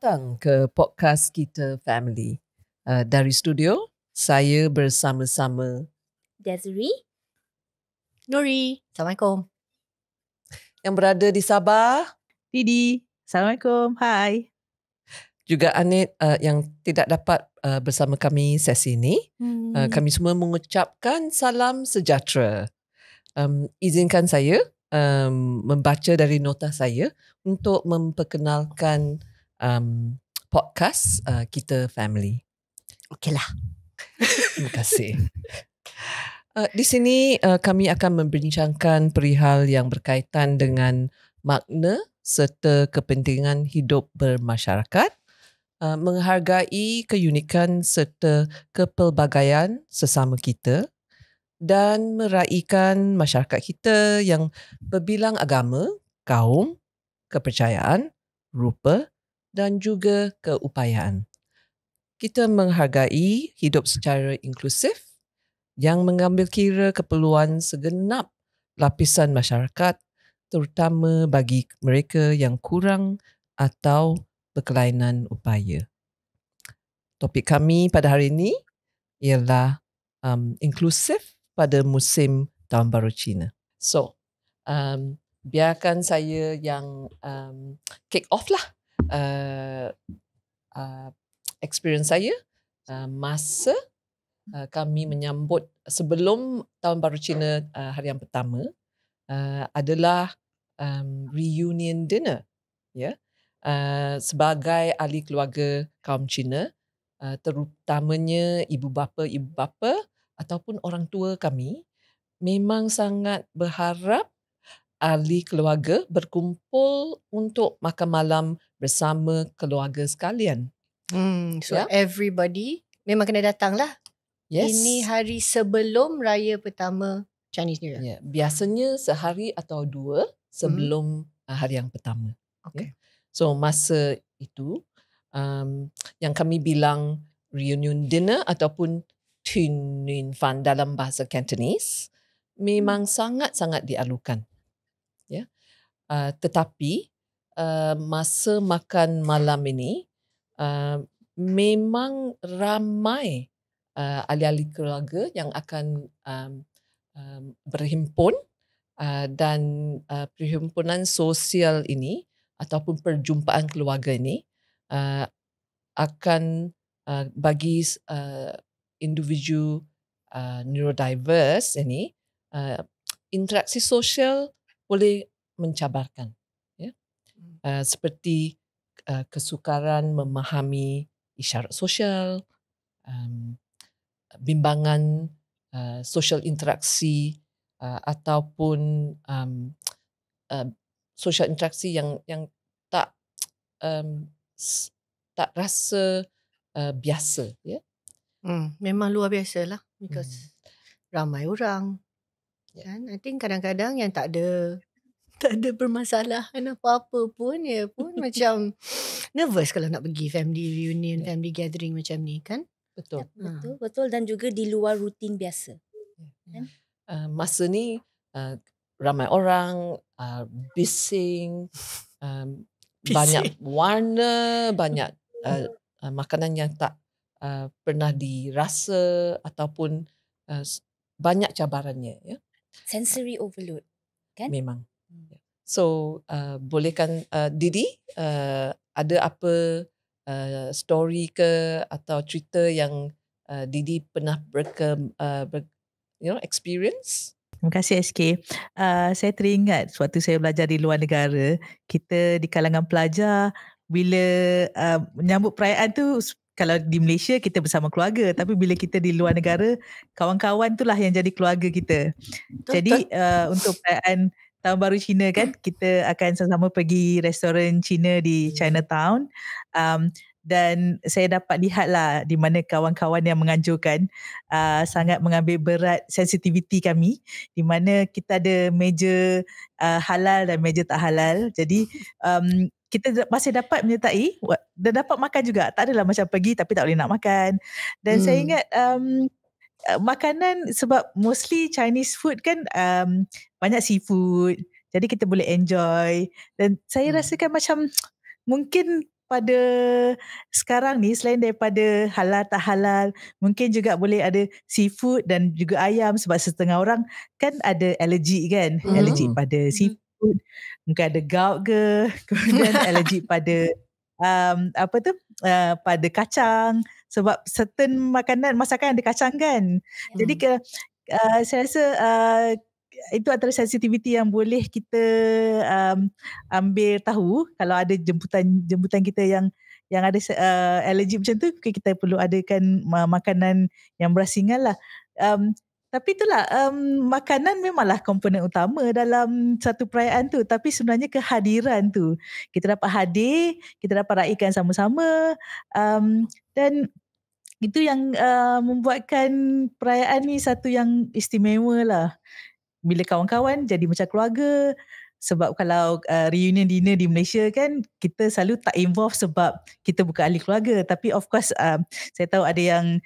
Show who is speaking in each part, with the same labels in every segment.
Speaker 1: datang ke podcast kita Family. Dari studio, saya bersama-sama
Speaker 2: Desiree, Nuri. Assalamualaikum.
Speaker 1: yang berada di Sabah.
Speaker 3: Didi. Assalamualaikum. Hai.
Speaker 1: Juga Anit yang tidak dapat bersama kami sesi ini. Kami semua mengucapkan salam sejahtera. Izinkan saya membaca dari nota saya untuk memperkenalkan podcast kita Family.
Speaker 2: Okeylah.
Speaker 1: Terima kasih. Di sini kami akan membincangkan perihal yang berkaitan dengan makna serta kepentingan hidup bermasyarakat, menghargai keunikan serta kepelbagaian sesama kita dan meraihkan masyarakat kita yang berbilang agama, kaum, kepercayaan, rupa dan juga keupayaan. Kita menghargai hidup secara inklusif yang mengambil kira keperluan segenap lapisan masyarakat, terutama bagi mereka yang kurang atau berkelainan upaya. Topik kami pada hari ini ialah inklusif pada musim Tahun Baru Cina. So, biarkan saya yang kick off lah experience saya masa kami menyambut sebelum Tahun Baru Cina hari yang pertama adalah reunion dinner, ya. Sebagai ahli keluarga kaum Cina, terutamanya ibu bapa ataupun orang tua kami memang sangat berharap ahli keluarga berkumpul untuk makan malam bersama keluarga sekalian.
Speaker 2: So everybody memang kena datang lah.
Speaker 1: Yes.
Speaker 2: Ini hari sebelum raya pertama Chinese New Year.
Speaker 1: Ya, biasanya sehari atau dua sebelum hari yang pertama.
Speaker 2: Okay.
Speaker 1: Ya. So masa itu yang kami bilang reunion dinner ataupun Tunin Fan dalam bahasa Cantonese memang sangat-sangat dialukan. Ya. Tetapi masa makan malam ini memang ramai ahli-ahli keluarga yang akan berhimpun dan perhimpunan sosial ini ataupun perjumpaan keluarga ini akan bagi individu neurodiverse ini interaksi sosial boleh mencabarkan, ya. Seperti kesukaran memahami isyarat sosial, bimbangan sosial interaksi ataupun sosial interaksi yang tak tak rasa biasa, ya.
Speaker 2: Memang luar biasa lah because ramai orang. Kan? I think kadang-kadang yang tak ada permasalahan apa-apa pun, dia pun macam nervous kalau nak pergi family reunion, family gathering macam ni, kan?
Speaker 1: Betul.
Speaker 4: Betul dan juga di luar rutin biasa.
Speaker 1: Masa ni ramai orang, bising, banyak warna, banyak makanan yang tak pernah dirasa ataupun banyak cabarannya, ya.
Speaker 4: Sensory overload, kan?
Speaker 1: Memang. So bolehkan Didi ada apa story ke atau cerita yang Didi pernah experience?
Speaker 3: Terima kasih SK. Saya teringat sewaktu saya belajar di luar negara, kita di kalangan pelajar bila menyambut perayaan tu, kalau di Malaysia kita bersama keluarga, tapi bila kita di luar negara, kawan-kawan itulah yang jadi keluarga kita. Jadi untuk perayaan Tahun Baru Cina kan, kita akan sama-sama pergi restoran Cina di Chinatown. Dan saya dapat lihatlah di mana kawan-kawan yang menganjurkan sangat mengambil berat sensitiviti kami, di mana kita ada meja halal dan meja tak halal. Jadi kita masih dapat menyertai dan dapat makan juga. Tak adalah macam pergi tapi tak boleh nak makan. Dan saya ingat makanan, sebab mostly Chinese food kan banyak seafood, jadi kita boleh enjoy. Dan saya rasakan macam mungkin pada sekarang ni, selain daripada halal tak halal, mungkin juga boleh ada seafood dan juga ayam, sebab setengah orang kan ada alergi kan, alergi pada seafood, mungkin ada gout ke, kemudian alergi pada pada kacang, sebab certain masakan ada kacang kan. Jadi saya rasa itu antara sensitivity yang boleh kita ambil tahu kalau ada jemputan kita yang ada alergi macam tu, kita perlu adakan makanan yang berasingan lah. Tapi itulah, makanan memanglah komponen utama dalam satu perayaan tu, tapi sebenarnya kehadiran tu. Kita dapat hadir, kita dapat raikan sama-sama, dan itu yang membuatkan perayaan ni satu yang istimewa lah. Bila kawan-kawan jadi macam keluarga, sebab kalau reunion dinner di Malaysia kan, kita selalu tak involve sebab kita bukan ahli keluarga. Tapi of course saya tahu ada yang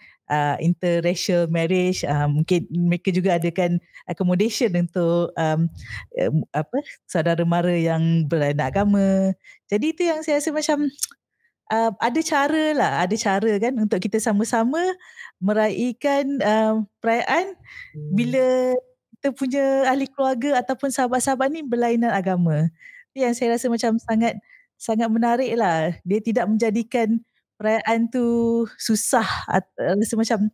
Speaker 3: interracial marriage, mungkin mereka juga adakan accommodation untuk saudara mara yang berlainan agama. Jadi itu yang saya rasa macam ada cara kan untuk kita sama-sama meraihkan perayaan bila kita punya ahli keluarga ataupun sahabat-sahabat ni berlainan agama. Itu yang saya rasa macam sangat menarik lah. Dia tidak menjadikan perayaan tu susah, rasa macam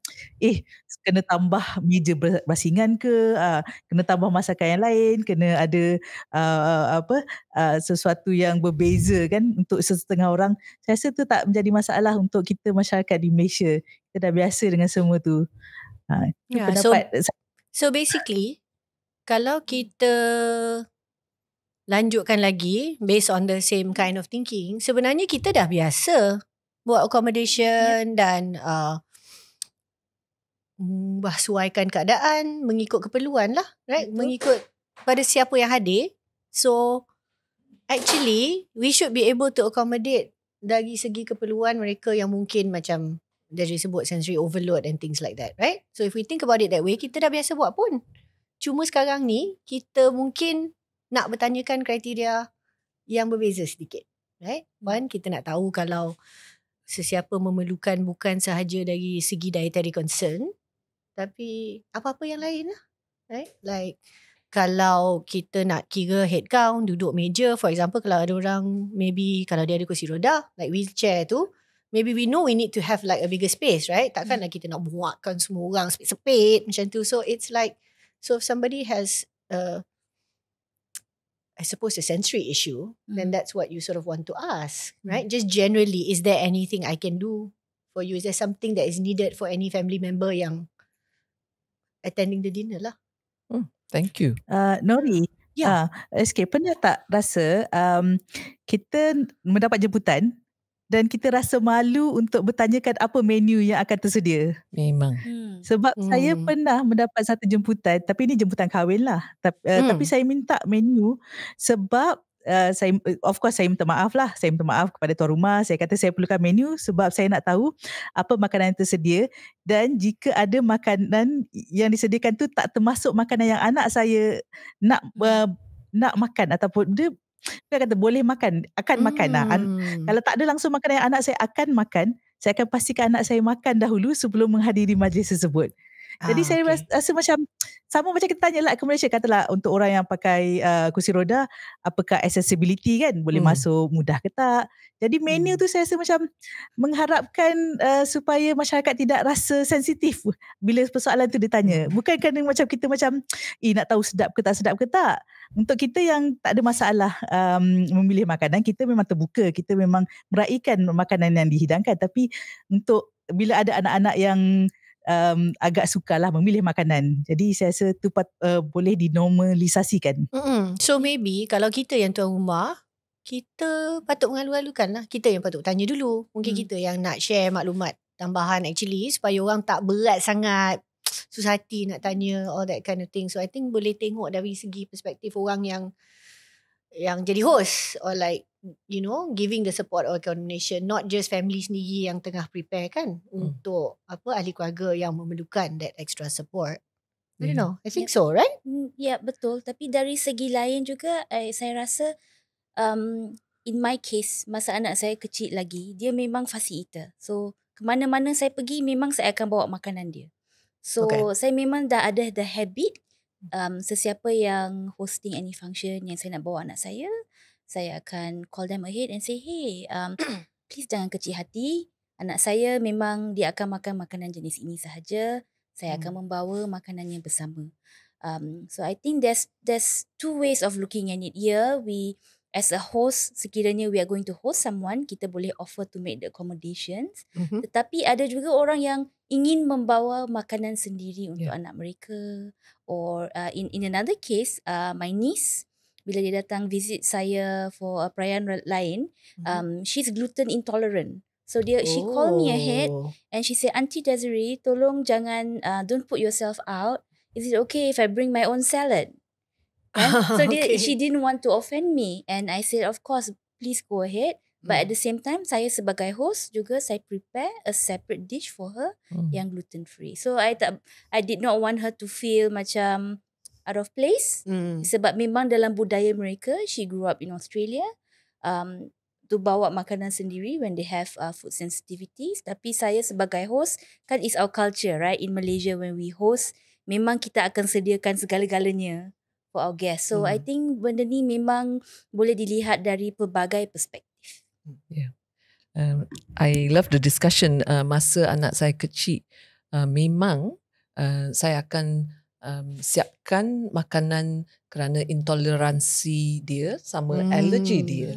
Speaker 3: kena tambah meja berasingan ke, kena tambah masakan yang lain, kena ada sesuatu yang berbeza kan untuk setengah orang. Saya rasa tu tak menjadi masalah untuk kita masyarakat di Malaysia. Kita dah biasa dengan semua tu.
Speaker 2: So basically, kalau kita lanjutkan lagi based on the same kind of thinking, sebenarnya kita dah biasa buat accommodation dan bahsuaikan keadaan mengikut keperluan lah, right? Mengikut pada siapa yang hadir. So actually we should be able to accommodate dari segi keperluan mereka yang mungkin macam dari sebut sensory overload and things like that, right? So if we think about it that way, kita dah biasa buat pun. Cuma sekarang ni kita mungkin nak bertanyakan kriteria yang berbeza sedikit, right? One, kita nak tahu kalau sesiapa memerlukan bukan sahaja dari segi dietary concern, tapi apa-apa yang lain lah, right? Like kalau kita nak kira head count, duduk meja, for example kalau ada orang maybe kalau dia ada kursi roda, like wheelchair tu, maybe we know we need to have like a bigger space, right? Takkanlah kita nak muatkan semua orang sepit-sepit macam tu. So it's like, so if somebody has I suppose a sensory issue, then that's what you sort of want to ask, right? Just generally, is there anything I can do for you? Is there something that is needed for any family member yang attending the dinner lah?
Speaker 1: Thank you.
Speaker 3: Nori, SK, pernah tak rasa kita mendapat jemputan dan kita rasa malu untuk bertanyakan apa menu yang akan tersedia?
Speaker 1: Memang.
Speaker 3: Sebab saya pernah mendapat satu jemputan, tapi ini jemputan kahwin lah. Tapi saya minta menu sebab saya, of course saya minta maaf lah. Saya minta maaf kepada tuan rumah. Saya kata saya perlukan menu sebab saya nak tahu apa makanan yang tersedia. Dan jika ada makanan yang disediakan tu tak termasuk makanan yang anak saya nak makan ataupun dia kata boleh makan, akan makan lah. Kalau tak ada langsung makanan yang anak saya akan makan, saya akan pastikan anak saya makan dahulu sebelum menghadiri majlis tersebut. Jadi saya rasa macam sama macam kita tanya lah accommodation, katalah untuk orang yang pakai kursi roda, apakah accessibility kan, boleh masuk mudah ke tak. Jadi menu tu saya rasa macam mengharapkan supaya masyarakat tidak rasa sensitif bila persoalan tu ditanya. Bukan kerana macam kita macam nak tahu sedap ke tak. Untuk kita yang tak ada masalah memilih makanan, kita memang terbuka, kita memang meraihkan makanan yang dihidangkan. Tapi untuk bila ada anak-anak yang agak sukarlah memilih makanan, jadi saya rasa tu boleh dinormalisasikan.
Speaker 2: So maybe kalau kita yang tuan rumah, kita patut mengalu-alukan lah. Kita yang patut tanya dulu. Mungkin kita yang nak share maklumat tambahan actually, supaya orang tak berat sangat, susah hati nak tanya all that kind of thing. So I think boleh tengok dari segi perspektif orang yang jadi host, or like giving the support or accommodation, not just family sendiri yang tengah prepare kan untuk ahli keluarga yang memerlukan that extra support. I don't know, I think so, right?
Speaker 4: Ya, betul. Tapi dari segi lain juga saya rasa in my case, masa anak saya kecil lagi, dia memang fussy eater. So, kemana-mana saya pergi, memang saya akan bawa makanan dia. So, saya memang dah ada the habit, sesiapa yang hosting any function yang saya nak bawa anak saya akan call them ahead and say, hey, please jangan kecil hati. Anak saya memang dia akan makan makanan jenis ini sahaja. Saya akan membawa makanannya bersama. So I think there's two ways of looking at it here. We as a host, sekiranya we are going to host someone, kita boleh offer to make the accommodations. Tetapi ada juga orang yang ingin membawa makanan sendiri untuk anak mereka. Or in another case, my niece, bila dia datang visit saya for a perayaan lain, she's gluten intolerant. So she called me ahead and she said, Auntie Desiree, tolong jangan, don't put yourself out. Is it okay if I bring my own salad? So she didn't want to offend me. And I said, of course, please go ahead. But at the same time, saya sebagai host juga, saya prepare a separate dish for her yang gluten free. So I did not want her to feel macam out of place. Sebab memang dalam budaya mereka, she grew up in Australia, to bawa makanan sendiri when they have food sensitivities. Tapi saya sebagai host, kan it's our culture, right? In Malaysia, when we host, memang kita akan sediakan segala-galanya for our guests. So I think benda ni memang boleh dilihat dari pelbagai perspektif.
Speaker 1: Yeah. I love the discussion. Masa anak saya kecil, memang saya akan siapkan makanan kerana intoleransi dia sama alergi dia.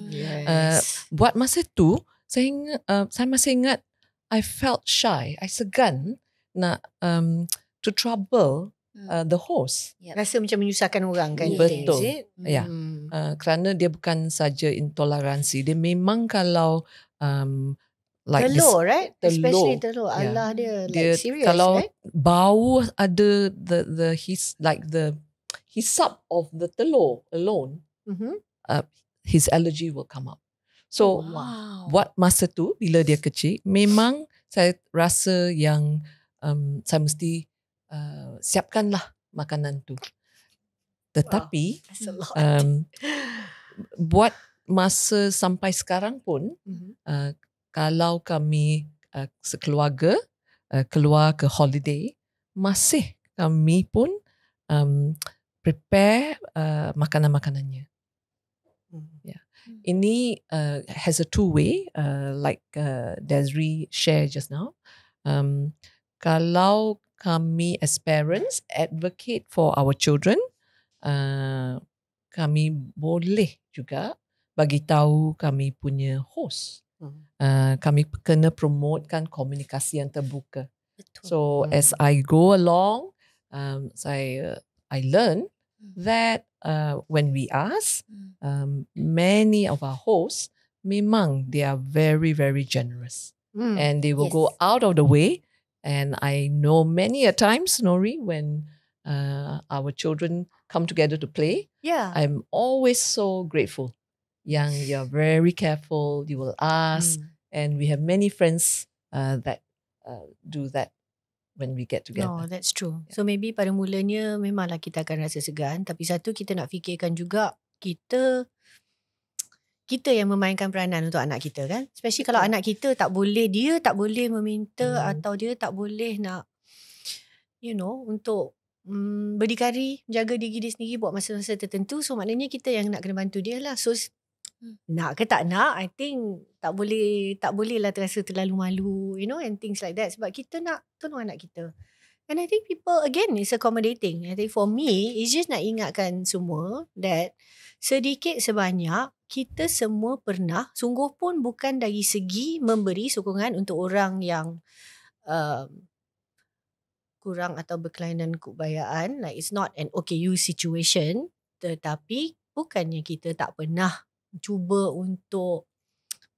Speaker 1: Buat masa tu, saya masih ingat I felt shy. I segan nak to trouble the host.
Speaker 2: Rasa macam menyusahkan orang kan?
Speaker 1: Betul. Ya. Kerana dia bukan saja intoleransi, dia memang kalau like
Speaker 2: telur, right? Especially
Speaker 1: telur.
Speaker 2: telur. Allah dia
Speaker 1: Dia
Speaker 2: like serious,
Speaker 1: kalau
Speaker 2: right?
Speaker 1: bau ada the hisap of the telur alone, his allergy will come up. So buat masa tu bila dia kecil, memang saya rasa yang saya mesti siapkanlah makanan tu. Tetapi buat masa sampai sekarang pun, kalau kami sekeluarga keluar ke holiday, masih kami pun prepare makanan-makanannya. Ini has a two-way, like Desiree shared just now. Kalau kami as parents advocate for our children, kami boleh juga bagi tahu kami punya host. Kami kena promotekan komunikasi yang terbuka.
Speaker 4: Betul.
Speaker 1: So as I go along, I learn that when we ask, many of our hosts, memang they are very, very generous. And they will go out of the way. And I know many a times, Nori, when our children come together to play, I'm always so grateful. Yang you're very careful, you will ask. And we have many friends that do that when we get together.
Speaker 2: No, that's true. So maybe pada mulanya memanglah kita akan rasa segan. Tapi satu, kita nak fikirkan juga kita yang memainkan peranan untuk anak kita kan. Especially kalau anak kita dia tak boleh meminta atau dia tak boleh nak, untuk berdikari, jaga diri dia sendiri buat masa-masa tertentu. So maknanya kita yang nak kena bantu dia lah. So nak ke tak nak, I think tak boleh lah terasa terlalu malu, and things like that. Sebab kita nak tolong anak kita. And I think people, again, is accommodating. I think for me, it's just nak ingatkan semua that sedikit sebanyak, kita semua pernah, sungguh pun bukan dari segi memberi sokongan untuk orang yang kurang atau berkelainan keupayaan. Like it's not an OKU situation. Tetapi bukannya kita tak pernah cuba untuk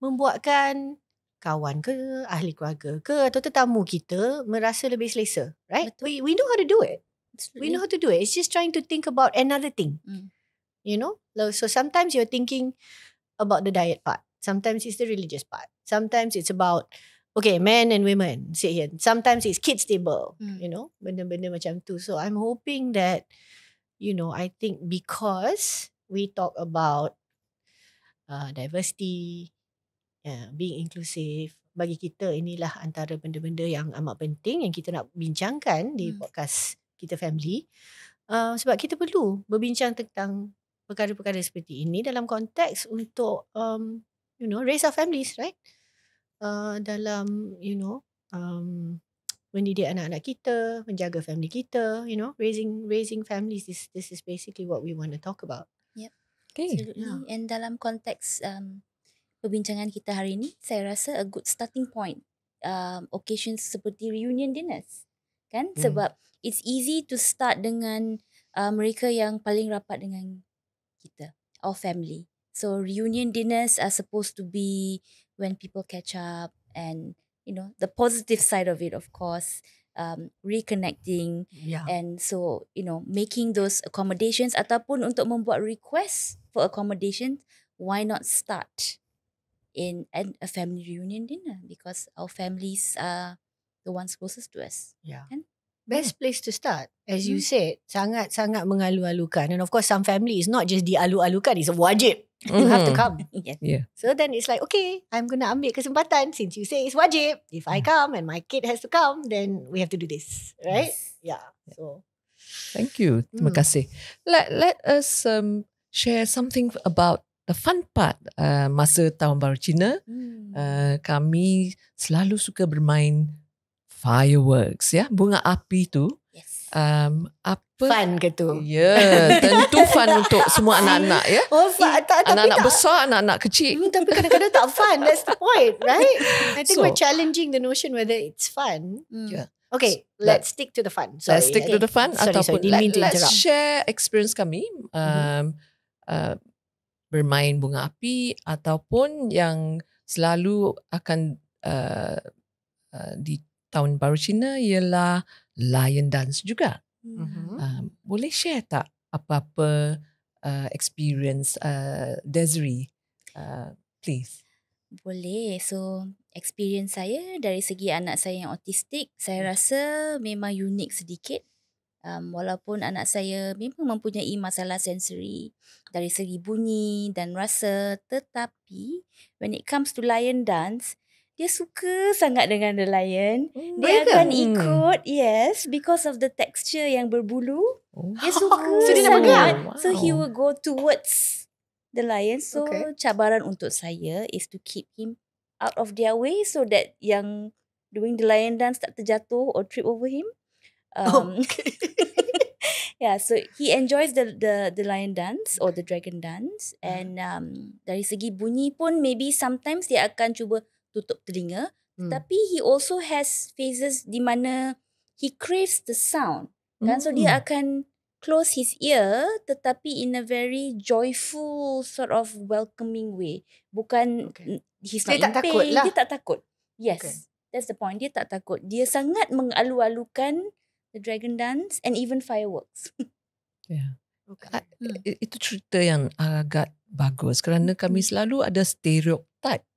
Speaker 2: membuatkan kawan ke, ahli keluarga ke, atau tetamu kita merasa lebih selesa. Right? We know how to do it. Absolutely. We know how to do it. It's just trying to think about another thing. So sometimes you're thinking about the diet part. Sometimes it's the religious part. Sometimes it's about, okay, men and women sit here. Sometimes it's kids table, benda-benda macam tu. So I'm hoping that, I think because we talk about diversity, being inclusive. Bagi kita inilah antara benda-benda yang amat penting yang kita nak bincangkan di podcast kita family. Sebab kita perlu berbincang tentang perkara-perkara seperti ini dalam konteks untuk raise our families, right? Dalam mendidik anak-anak kita, menjaga family kita, raising families. This is basically what we want to talk about.
Speaker 4: Yep.
Speaker 1: Okay.
Speaker 4: Absolutely. And dalam konteks perbincangan kita hari ini, saya rasa a good starting point occasions seperti reunion dinners, kan? Sebab it's easy to start dengan mereka yang paling rapat dengan kita, our family. So reunion dinners are supposed to be when people catch up and the positive side of it, of course, reconnecting, and so making those accommodations ataupun untuk membuat request for accommodation. Why not start in a family reunion dinner, because our families are the ones closest to us. Kan?
Speaker 2: Best place to start, as you said, sangat-sangat mengalu-alukan. And of course, some family is not just dialu-alukan, it's a wajib. You have to come.
Speaker 1: Yeah.
Speaker 2: So then it's like, okay, I'm going to ambil kesempatan since you say it's wajib. If I come and my kid has to come, then we have to do this, right?
Speaker 1: Yes.
Speaker 2: Yeah. So,
Speaker 1: thank you. Terima kasih. Let us share something about the fun part. Masa Tahun Baru Cina, kami selalu suka bermain fireworks, ya, bunga api tu.
Speaker 4: Yes.
Speaker 1: Apa?
Speaker 2: fun ke tu?
Speaker 1: Ya, tentu fun untuk semua anak-anak, ya.
Speaker 2: Oh,
Speaker 1: Anak-anak besar, anak-anak kecil.
Speaker 2: Tapi kadang-kadang tak fun. That's the point, right? I think
Speaker 1: So-
Speaker 2: we're challenging the notion whether it's fun.
Speaker 1: Yeah.
Speaker 2: Okay, let's stick to the fun. Sorry.
Speaker 1: Let's stick to the fun,
Speaker 2: Sorry,
Speaker 1: ataupun
Speaker 2: didn't mean to
Speaker 1: let's
Speaker 2: interrupt.
Speaker 1: share experience kami bermain bunga api, ataupun yang selalu akan di Tahun Baru Cina ialah lion dance juga. Boleh share tak apa-apa experience Desiree, please?
Speaker 4: Boleh. So, experience saya dari segi anak saya yang autistik, saya rasa memang unik sedikit. Walaupun anak saya memang mempunyai masalah sensori dari segi bunyi dan rasa, tetapi when it comes to lion dance, dia suka sangat dengan the lion. Dia akan ikut, yes, because of the texture yang berbulu. Dia suka
Speaker 2: So dia nak
Speaker 4: sangat.
Speaker 1: pegang?
Speaker 4: So he will go towards the lion. So
Speaker 2: Okay.
Speaker 4: cabaran untuk saya is to keep him out of their way so that yang doing the lion dance tak terjatuh or trip over him. Yeah, so he enjoys the lion dance or the dragon dance, and dari segi bunyi pun maybe sometimes dia akan cuba tutup telinga, tapi he also has phases di mana he craves the sound, kan? So dia akan close his ear tetapi in a very joyful sort of welcoming way. Bukan he's not
Speaker 2: Dia
Speaker 4: in
Speaker 2: tak
Speaker 4: pain,
Speaker 2: takut lah.
Speaker 4: dia tak takut. Yes.
Speaker 2: Okay.
Speaker 4: That's the point. Dia tak takut. Dia sangat mengalu-alukan the dragon dance and even fireworks.
Speaker 1: Yeah.
Speaker 2: Okay.
Speaker 1: Itu cerita yang agak bagus kerana kami selalu ada stereotype,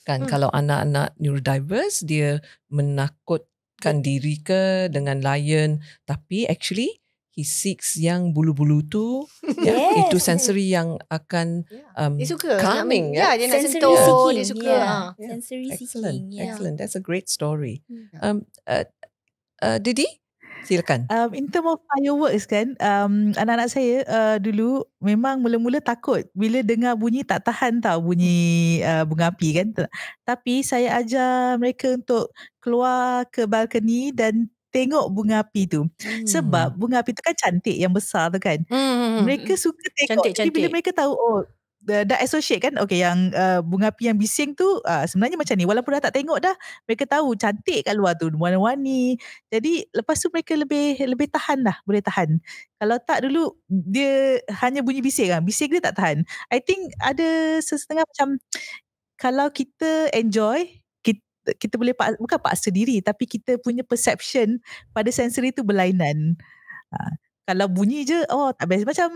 Speaker 1: kan? Kalau anak-anak neurodiverse, dia menakutkan diri ke dengan lion, tapi actually he seeks yang bulu-bulu tu.
Speaker 4: Yes.
Speaker 1: Itu sensory yang akan
Speaker 2: Dia suka.
Speaker 1: calming,
Speaker 2: Ya, dia nak
Speaker 4: Sensory
Speaker 2: sentuh.
Speaker 4: seeking.
Speaker 2: Dia suka.
Speaker 4: Yeah.
Speaker 1: Yeah.
Speaker 4: Sensory
Speaker 1: excellent.
Speaker 4: seeking. Yeah.
Speaker 1: Excellent. That's a great story. Didi, silakan.
Speaker 3: In term of fireworks kan, anak-anak saya dulu memang mula-mula takut bila dengar bunyi, tak tahan tau bunyi bunga api kan. Tapi saya ajar mereka untuk keluar ke balkoni dan tengok bunga api tu. Sebab bunga api tu kan cantik, yang besar tu kan. Mereka suka tengok. Jadi bila mereka tahu, oh, dah associate kan, okay, yang bunga api yang bising tu sebenarnya macam ni. Walaupun dah tak tengok dah, mereka tahu cantik kat luar tu, warna-warni. Jadi lepas tu mereka lebih tahan lah, boleh tahan. Kalau tak dulu dia hanya bunyi bising kan, bising dia tak tahan. I think ada setengah macam, kalau kita enjoy, kita boleh bukan paksa diri, tapi kita punya perception pada sensory tu berlainan. Kalau bunyi je, oh tak best. Macam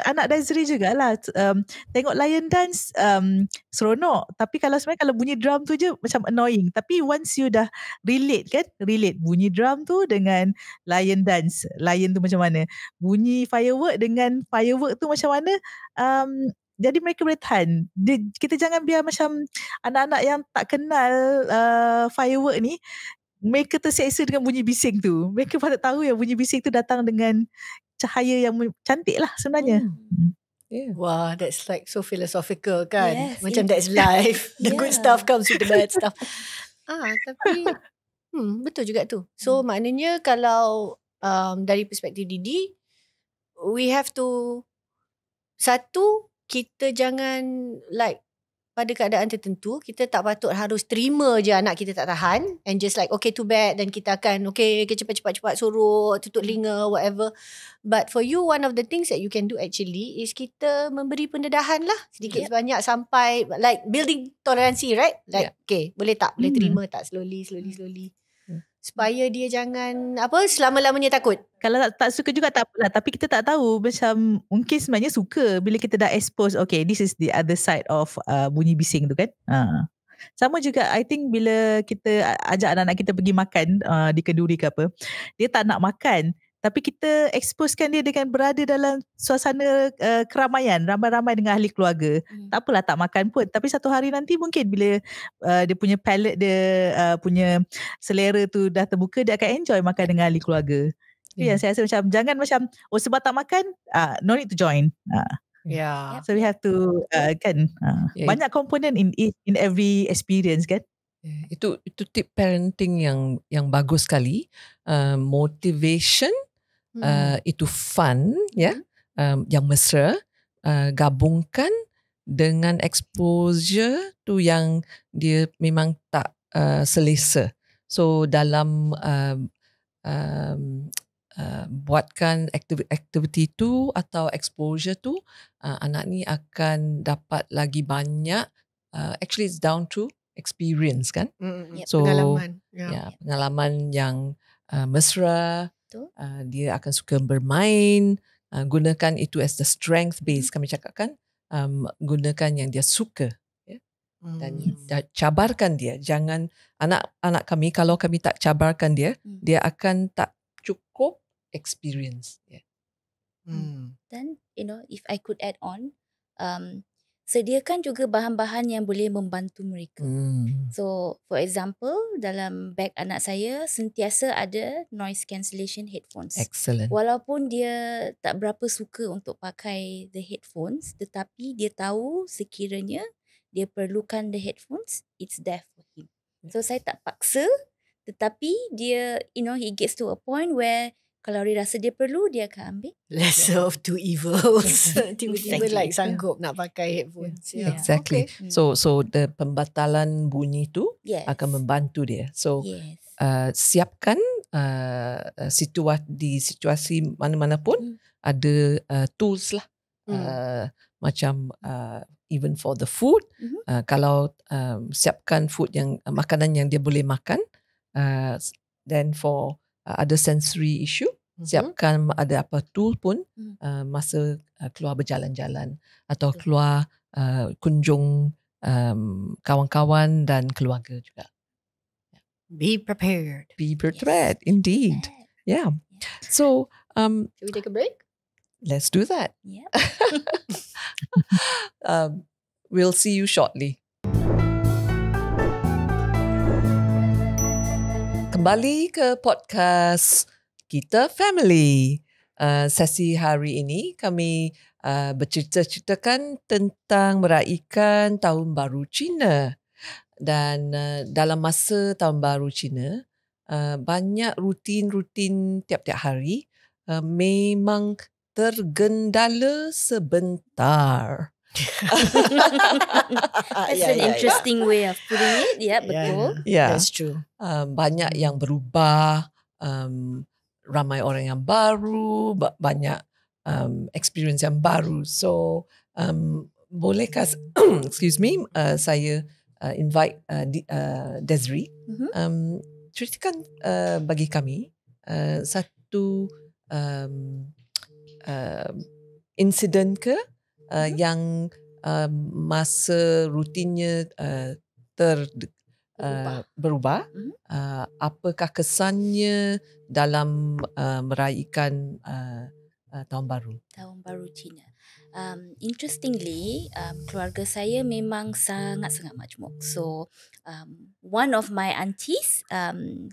Speaker 3: anak Desiree jugalah, tengok lion dance seronok. Tapi sebenarnya kalau bunyi drum tu je macam annoying. Tapi once you dah relate bunyi drum tu dengan lion dance, lion tu macam mana, bunyi firework dengan firework tu macam mana, jadi mereka boleh tahan. Kita jangan biar macam anak-anak yang tak kenal firework ni, mereka terseksa dengan bunyi bising tu. Mereka patut tahu yang bunyi bising tu datang dengan cahaya yang cantik lah sebenarnya.
Speaker 1: Yeah.
Speaker 2: Wah, that's like so philosophical kan.
Speaker 4: Yes,
Speaker 2: Macam that's life. The good
Speaker 4: Yeah.
Speaker 2: stuff comes with the bad stuff. Tapi betul juga tu. So maknanya kalau dari perspektif Didi, we have to, satu, kita jangan like pada keadaan tertentu, kita tak patut harus terima je anak kita tak tahan and just like okay too bad, dan kita akan okay cepat-cepat suruh tutup telinga whatever. But for you, one of the things that you can do actually is kita memberi pendedahan lah sedikit sebanyak sampai like building toleransi, right? Like okay, boleh tak? Boleh terima tak? Slowly supaya dia jangan selama-lamanya takut.
Speaker 3: Kalau tak suka juga tak apalah, tapi kita tak tahu, macam mungkin sebenarnya suka bila kita dah expose, okay, this is the other side of bunyi bising tu kan. Sama juga I think bila kita ajak anak-anak kita pergi makan di kenduri ke apa, dia tak nak makan, tapi kita exposekan dia dengan berada dalam suasana keramaian, ramai-ramai dengan ahli keluarga. Tak apalah tak makan pun, tapi satu hari nanti mungkin bila dia punya palate dia punya selera tu dah terbuka, dia akan enjoy makan dengan ahli keluarga. Ya, saya rasa macam jangan macam sebab tak makan no need to join. So we have to banyak komponen in every experience kan.
Speaker 1: Itu tip parenting yang bagus sekali. Motivation, itu fun, yang mesra, gabungkan dengan exposure tu yang dia memang tak selesa. So dalam buatkan aktiviti tu atau exposure tu, anak ni akan dapat lagi banyak. Actually it's down to experience kan. So
Speaker 2: pengalaman.
Speaker 1: Pengalaman yang mesra. Dia akan suka bermain. Gunakan itu as the strength base. Kami cakap kan, gunakan yang dia suka. Dan cabarkan dia. Jangan anak kami, kalau kami tak cabarkan dia, dia akan tak cukup experience.
Speaker 4: Dan if I could add on, sediakan juga bahan-bahan yang boleh membantu mereka. So for example, dalam beg anak saya sentiasa ada noise cancellation headphones.
Speaker 1: Excellent.
Speaker 4: Walaupun dia tak berapa suka untuk pakai the headphones, tetapi dia tahu sekiranya dia perlukan the headphones, it's there for him. So saya tak paksa, tetapi dia, he gets to a point where kalau dia rasa dia perlu, dia akan ambil.
Speaker 2: Lesser of two evils. Tiba-tiba like sanggup nak pakai headphones.
Speaker 1: Exactly. Okay. So the pembatalan bunyi tu akan membantu dia. So siapkan di situasi mana-mana pun ada tools lah. Macam even for the food, kalau siapkan food yang makanan yang dia boleh makan. Then for ada sensory issue, siapkan ada apa tool pun masa keluar berjalan-jalan atau keluar kunjung kawan-kawan dan keluarga juga.
Speaker 2: Be prepared.
Speaker 1: Be prepared, indeed. Yeah. So,
Speaker 2: shall we take a break?
Speaker 1: Let's do that.
Speaker 4: Yeah.
Speaker 1: We'll see you shortly. Kembali ke podcast Kita Family. Sesi hari ini kami bercerita-ceritakan tentang meraihkan Tahun Baru Cina. Dan dalam masa Tahun Baru Cina, banyak rutin-rutin tiap-tiap hari memang tergendala sebentar.
Speaker 4: That's an interesting way of putting it. Yeah, betul.
Speaker 2: That's true.
Speaker 1: Banyak yang berubah, ramai orang yang baru, banyak experience yang baru. So, bolehkah, excuse me, saya invite Desri, ceritakan bagi kami satu insiden ke yang masa rutinnya berubah. Apakah kesannya dalam meraihkan Tahun Baru?
Speaker 4: Tahun Baru Cina. Interestingly, keluarga saya memang sangat-sangat majmuk. So, one of my aunties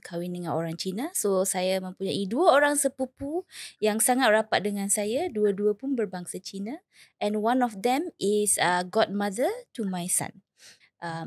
Speaker 4: kahwin dengan orang Cina. So, saya mempunyai 2 orang sepupu yang sangat rapat dengan saya. Dua-dua pun berbangsa Cina. And one of them is godmother to my son.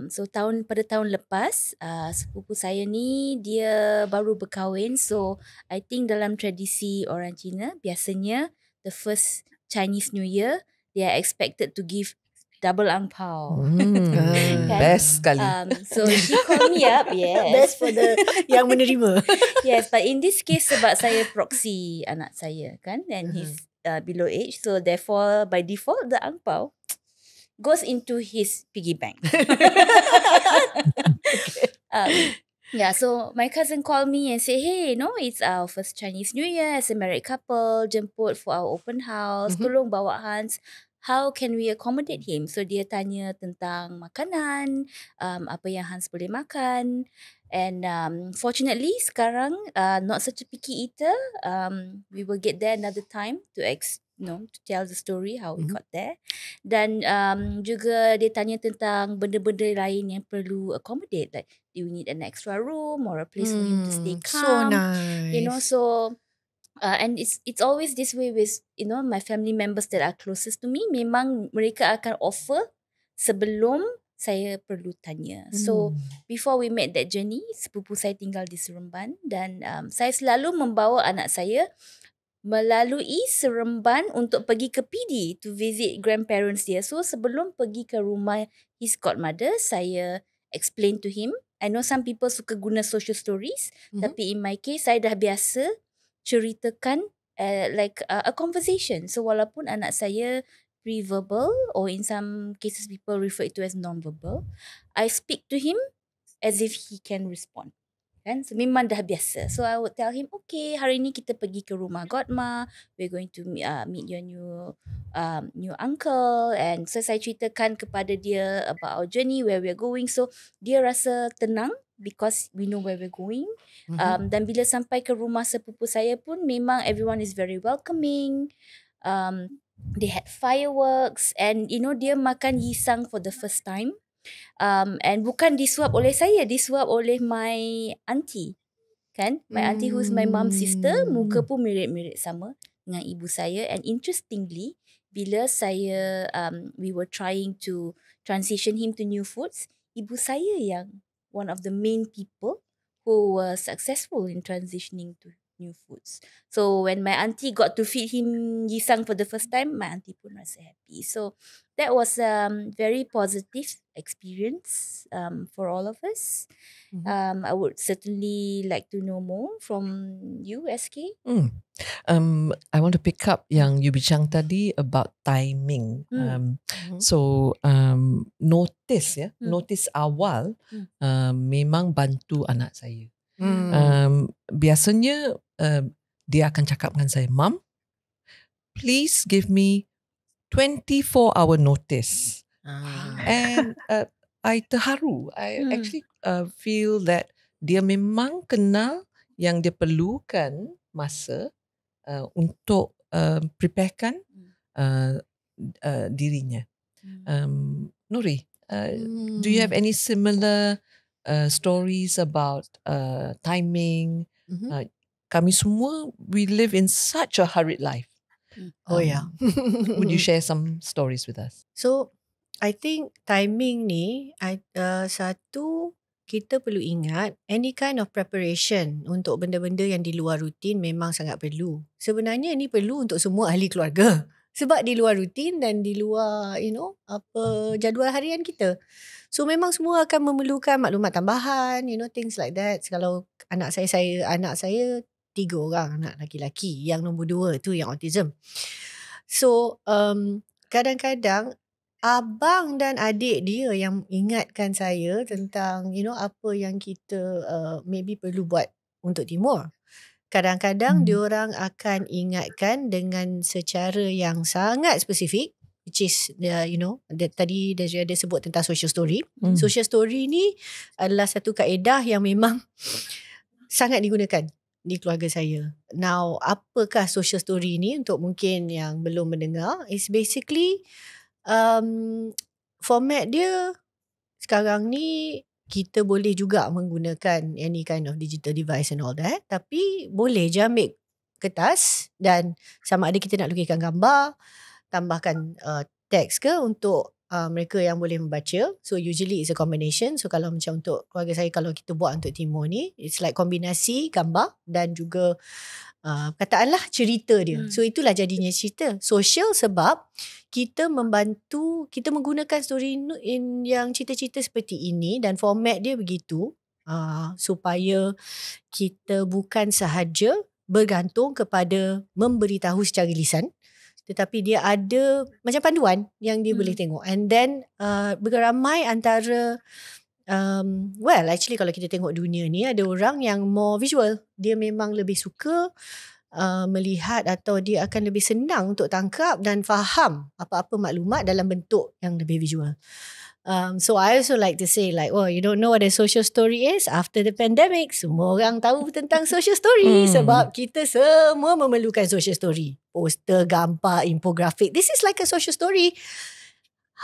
Speaker 4: So pada tahun lepas sepupu saya ni dia baru berkahwin. So I think dalam tradisi orang Cina biasanya the first Chinese New Year they are expected to give double angpao. Kan?
Speaker 1: Best sekali.
Speaker 4: So she called me up. Yes.
Speaker 2: Best for the yang menerima.
Speaker 4: Yes, but in this case sebab saya proxy anak saya kan, and he's below age, so therefore by default the angpao goes into his piggy bank. Yeah, so my cousin called me and say, hey, it's our first Chinese New Year as a married couple, jemput for our open house, tolong bawa Hans. How can we accommodate him? So dia tanya tentang makanan, apa yang Hans boleh makan. And fortunately sekarang not such a picky eater. We will get there another time to to tell the story how we got there. Dan juga dia tanya tentang benda-benda lain yang perlu accommodate, like do we need an extra room or a place for him to stay calm?
Speaker 2: So nice.
Speaker 4: So and it's always this way with my family members that are closest to me. Memang mereka akan offer sebelum saya perlu tanya. So before we made that journey, sepupu saya tinggal di Seremban dan saya selalu membawa anak saya melalui Seremban untuk pergi ke PD to visit grandparents dia. So sebelum pergi ke rumah his godmother, saya explain to him. I know some people suka guna social stories, tapi in my case saya dah biasa ceritakan like a conversation. So walaupun anak saya pre-verbal or in some cases people refer it to as non-verbal, I speak to him as if he can respond. Kan? So memang dah biasa. So I would tell him, okay, hari ni kita pergi ke rumah godma. We're going to meet your new uncle. And so saya ceritakan kepada dia about our journey, where we're going. So dia rasa tenang because we know where we're going. Dan bila sampai ke rumah sepupu saya pun memang everyone is very welcoming. They had fireworks and dia makan yisang for the first time. And bukan disuap oleh saya, disuap oleh my auntie. Kan? My auntie who's my mom's sister, muka pun mirip-mirip sama dengan ibu saya. And interestingly, bila saya we were trying to transition him to new foods, ibu saya yang one of the main people who were successful in transitioning to new foods. So when my auntie got to feed him yisang for the first time, my auntie pun rasa happy. So that was very positive experience for all of us. I would certainly like to know more from you, SK.
Speaker 1: I want to pick up yang you bincang tadi about timing. So notice notice awal memang bantu anak saya. Biasanya dia akan cakap dengan saya, Mom, please give me 24-hour notice. And I terharu. I actually feel that dia memang kenal yang dia perlukan masa untuk preparekan dirinya. Nuri, do you have any similar stories about timing? Kami semua, we live in such a hurried life.
Speaker 2: Oh yeah.
Speaker 1: Would you share some stories with us?
Speaker 2: So I think timing ni satu, kita perlu ingat any kind of preparation untuk benda-benda yang di luar rutin memang sangat perlu. Sebenarnya ni perlu untuk semua ahli keluarga. Sebab di luar rutin dan di luar apa jadual harian kita. So memang semua akan memerlukan maklumat tambahan, things like that. Kalau anak saya 3 orang anak lelaki, yang nombor 2 tu yang autism. So kadang-kadang abang dan adik dia yang ingatkan saya tentang apa yang kita maybe perlu buat untuk Timur. Kadang-kadang diorang akan ingatkan dengan secara yang sangat spesifik, which is tadi dia ada sebut tentang social story. Social story ni adalah satu kaedah yang memang sangat digunakan di keluarga saya. Now, apakah social story ni untuk mungkin yang belum mendengar? It's basically format dia sekarang ni kita boleh juga menggunakan any kind of digital device and all that. Tapi boleh je ambil kertas dan sama ada kita nak lukiskan gambar, tambahkan teks ke untuk mereka yang boleh membaca. So usually it's a combination. So kalau macam untuk keluarga saya, kalau kita buat untuk Timur ni, it's like kombinasi gambar dan juga katakanlah cerita dia. So itulah jadinya cerita social sebab kita membantu, kita menggunakan story in yang cerita-cerita seperti ini dan format dia begitu supaya kita bukan sahaja bergantung kepada memberitahu secara lisan, tetapi dia ada macam panduan yang dia boleh tengok. And then bergeramai antara well actually kalau kita tengok dunia ni, ada orang yang more visual. Dia memang lebih suka melihat atau dia akan lebih senang untuk tangkap dan faham apa-apa maklumat dalam bentuk yang lebih visual. So I also like to say like, you don't know what a social story is? After the pandemic, semua orang tahu tentang social story sebab kita semua memerlukan social story. Poster, gambar, infografik. This is like a social story.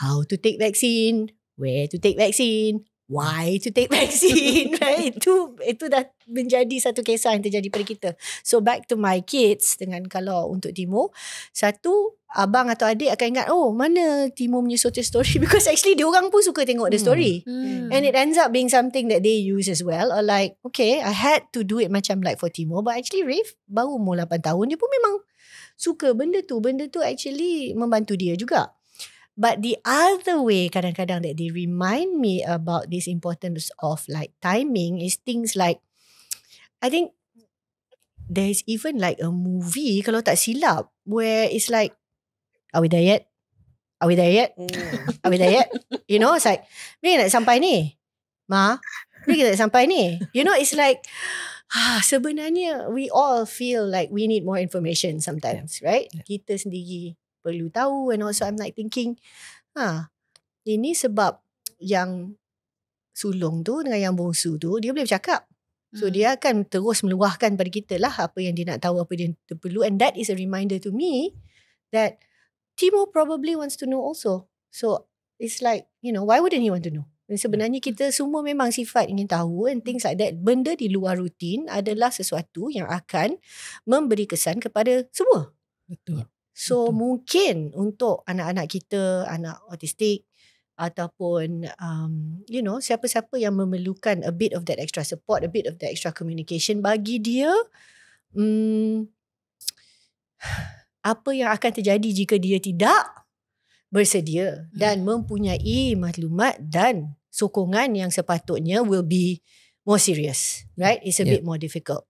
Speaker 2: How to take vaccine, where to take vaccine, why to take vaccine, right? Itu dah menjadi satu kisah yang terjadi pada kita. So back to my kids, dengan kalau untuk Timur, satu, abang atau adik akan ingat, mana Timur punya social story, because actually diorang pun suka tengok the story. And it ends up being something that they use as well. Or like, okay, I had to do it macam like for Timur, but actually Rafe baru umur 8 tahun, dia pun memang suka benda tu actually membantu dia juga. But the other way kadang-kadang that they remind me about this importance of like timing is things like, I think there is even like a movie kalau tak silap where it's like, are we there yet? Are we there yet? Are we there yet? You know, it's like, bila nak sampai ni? Ma, bila nak sampai ni? You know, it's like, sebenarnya we all feel like we need more information sometimes, right? Kita sendiri perlu tahu. And also I'm like thinking, ini sebab yang sulung tu dengan yang bongsu tu, dia boleh bercakap. So dia akan terus meluahkan pada kita lah apa yang dia nak tahu, apa dia perlu. And that is a reminder to me that Timo probably wants to know also. So it's like, you know, why wouldn't he want to know? Dan sebenarnya kita semua memang sifat ingin tahu and things like that. Benda di luar rutin adalah sesuatu yang akan memberi kesan kepada semua.
Speaker 1: Betul.
Speaker 2: So mungkin untuk anak-anak kita, anak autistik ataupun you know, siapa-siapa yang memerlukan a bit of that extra support, a bit of that extra communication, bagi dia apa yang akan terjadi jika dia tidak bersedia dan mempunyai maklumat dan sokongan yang sepatutnya will be more serious, right? It's a bit more difficult.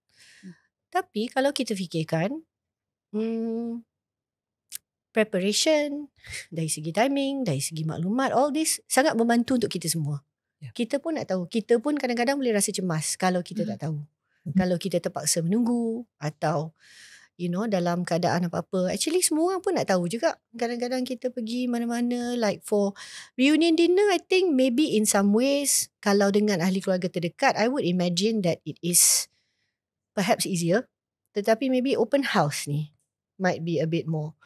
Speaker 2: Tapi kalau kita fikirkan, preparation, dari segi timing, dari segi maklumat, all this sangat membantu untuk kita semua. Kita pun nak tahu. Kita pun kadang-kadang boleh rasa cemas kalau kita tak tahu. Kalau kita terpaksa menunggu atau you know, dalam keadaan apa-apa. Actually semua orang pun nak tahu juga. Kadang-kadang kita pergi mana-mana, like for reunion dinner, I think maybe in some ways, kalau dengan ahli keluarga terdekat, I would imagine that it is perhaps easier. Tetapi maybe open house ni might be a bit more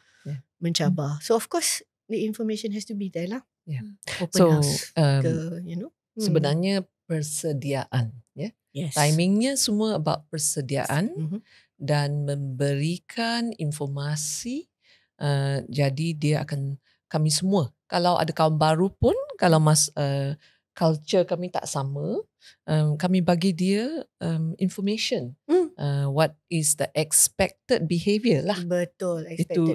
Speaker 2: mencabar. So of course the information has to be there lah. Open house ke, you know.
Speaker 1: Sebenarnya persediaan, timingnya semua about persediaan dan memberikan informasi. Jadi dia akan, kami semua, kalau ada kawan baru pun, kalau culture kami tak sama, kami bagi dia information. What is the expected behaviour lah.
Speaker 2: Betul,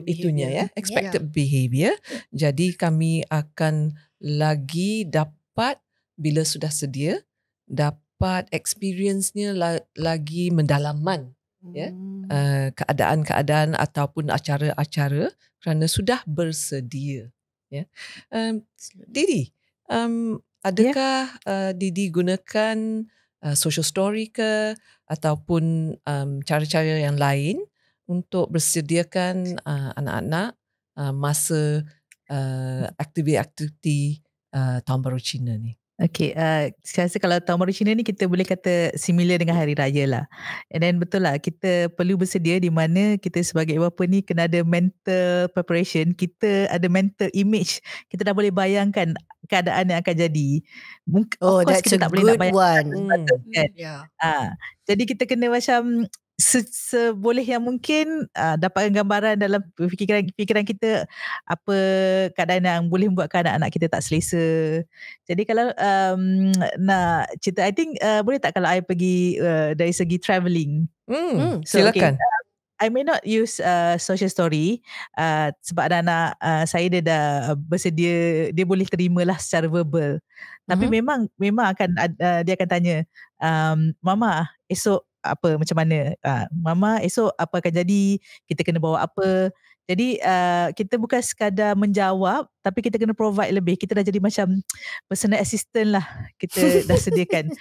Speaker 1: itunya expected behaviour. Jadi kami akan lagi dapat, bila sudah sedia, dapat experience-nya lagi mendalaman. Keadaan-keadaan ataupun acara-acara kerana sudah bersedia. Didi, adakah Didi gunakan social story ke ataupun cara-cara yang lain untuk bersediakan anak-anak masa aktiviti-aktiviti Tahun Baru Cina ni?
Speaker 3: Okay, saya rasa kalau tahun baru Cina ni kita boleh kata similar dengan hari raya lah. And then betul lah, kita perlu bersedia di mana kita sebagai ibu bapa ni kena ada mental preparation, kita ada mental image, kita dah boleh bayangkan keadaan yang akan jadi.
Speaker 2: Oh,
Speaker 3: Of course
Speaker 2: that's
Speaker 3: kita
Speaker 2: a
Speaker 3: tak boleh nak
Speaker 2: good
Speaker 3: bayangkan
Speaker 2: one.
Speaker 3: kan.
Speaker 2: Yeah.
Speaker 3: Jadi kita kena macam seboleh yang mungkin dapatkan gambaran dalam fikiran kita apa keadaan yang boleh membuatkan anak-anak kita tak selesa. Jadi kalau nak cerita, I think boleh tak kalau I pergi dari segi travelling. So,
Speaker 1: Silakan.
Speaker 3: I may not use social story sebab anak-anak saya dia dah bersedia, dia boleh terimalah secara verbal. Tapi memang akan dia akan tanya, Mama esok apa macam mana? Mama esok apa akan jadi? Kita kena bawa apa? Jadi kita bukan sekadar menjawab, tapi kita kena provide lebih. Kita dah jadi macam personal assistant lah. Kita dah sediakan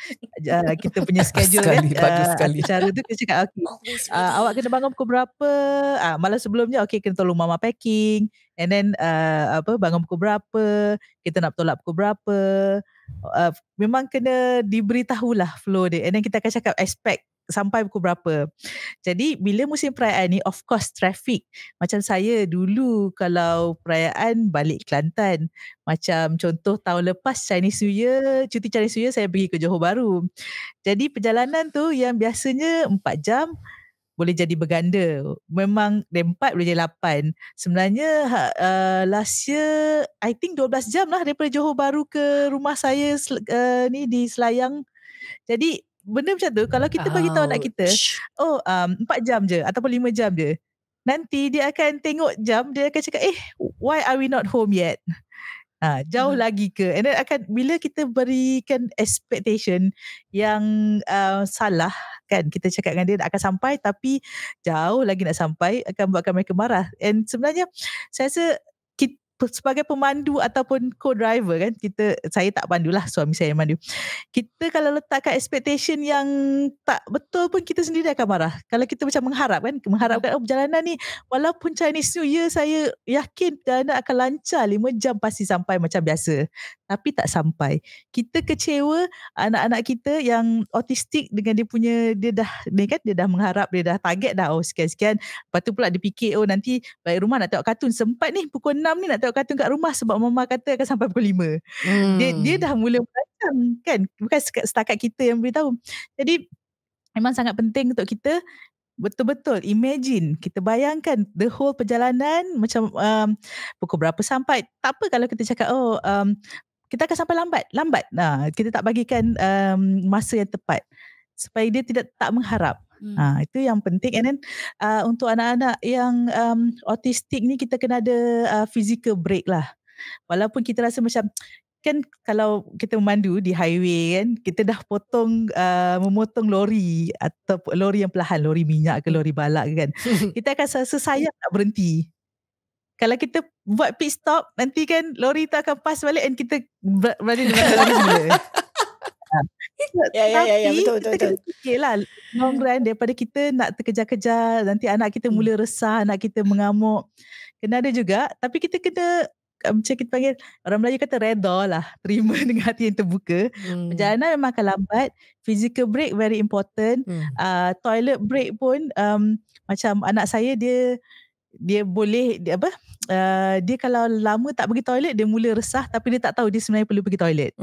Speaker 3: kita punya schedule
Speaker 1: Bagus sekali.
Speaker 3: Cara tu kita cakap awak kena bangun pukul berapa, malam sebelumnya kena tolong mama packing, and then bangun pukul berapa, kita nak tolak pukul berapa. Memang kena diberitahulah flow dia, and then kita akan cakap expect sampai pukul berapa. Jadi bila musim perayaan ni, of course traffic. Macam saya dulu kalau perayaan balik Kelantan, macam contoh tahun lepas Chinese New Year, cuti Chinese New Year saya pergi ke Johor Bahru. Jadi perjalanan tu yang biasanya 4 jam boleh jadi berganda. Memang 4 boleh jadi 8. Sebenarnya last year I think 12 jam lah daripada Johor Bahru ke rumah saya ni di Selayang. Jadi benda macam tu kalau kita bagi tahu anak kita 4 jam je ataupun 5 jam je, nanti dia akan tengok jam, dia akan cakap why are we not home yet? Jauh lagi ke? And then bila kita berikan expectation yang salah kan, kita cakap dengan dia akan sampai tapi jauh lagi nak sampai, akan buatkan mereka marah. And sebenarnya saya rasa sebagai pemandu ataupun co-driver kan, saya tak pandulah, suami saya yang mandu. Kita kalau letakkan expectation yang tak betul pun kita sendiri akan marah. Kalau kita macam mengharapkan perjalanan ni walaupun Chinese New Year saya yakin perjalanan akan lancar, 5 jam pasti sampai macam biasa, tapi tak sampai. Kita kecewa anak-anak kita yang autistik dengan dia dah mengharap, dia dah target dah sekian-sekian. Lepas tu pula dia fikir nanti balik rumah nak tengok kartun, sempat ni pukul 6 ni nak tengok kartun kat rumah sebab mama kata akan sampai pukul 5. Dia dah mula merancang kan, bukan setakat kita yang beritahu. Jadi memang sangat penting untuk kita betul-betul imagine, kita bayangkan the whole perjalanan macam pukul berapa sampai. Tak apa kalau kita cakap kita akan sampai lambat. Kita tak bagikan masa yang tepat supaya dia tak mengharap. Itu yang penting. And then untuk anak-anak yang autistik ni, kita kena ada physical break lah. Walaupun kita rasa macam kan kalau kita memandu di highway kan, kita dah memotong lori atau lori yang perlahan, lori minyak ke lori balak ke kan, kita akan rasa sayang nak berhenti. Kalau kita buat pit stop, nanti kan lori tu akan pass balik and kita berada di belakang lori semula.
Speaker 2: Ya, betul.
Speaker 3: Kita kena fikirlah long run, daripada kita nak terkejar-kejar, nanti anak kita mula resah, anak kita mengamuk. Kena ada juga, tapi kita kena macam kita panggil, orang Melayu kata reda lah, terima dengan hati yang terbuka. Perjalanan memang akan lambat, physical break very important. Toilet break pun macam anak saya, dia boleh dia kalau lama tak pergi toilet, dia mula resah tapi dia tak tahu dia sebenarnya perlu pergi toilet.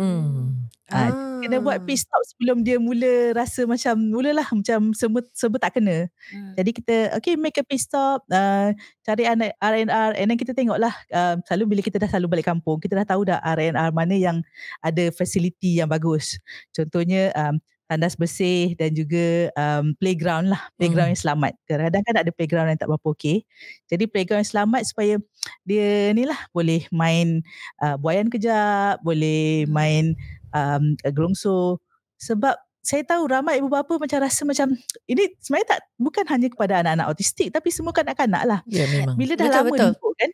Speaker 3: Kena buat pit stop sebelum dia mula rasa macam serba tak kena. Jadi kita make a pit stop, cari R&R, and then kita tengoklah selalu bila kita dah selalu balik kampung, kita dah tahu dah R&R mana yang ada facility yang bagus. Contohnya tandas bersih dan juga playground lah, playground yang selamat. Kadang-kadang kan ada playground yang tak berapa okey. Jadi playground yang selamat supaya dia ni lah boleh main buaian kejap, boleh main gelongso. Sebab saya tahu ramai ibu bapa macam rasa macam ini sebenarnya bukan hanya kepada anak-anak autistik, tapi semua kanak-kanak lah.
Speaker 1: Ya, memang.
Speaker 3: Bila dah lama duduk kan,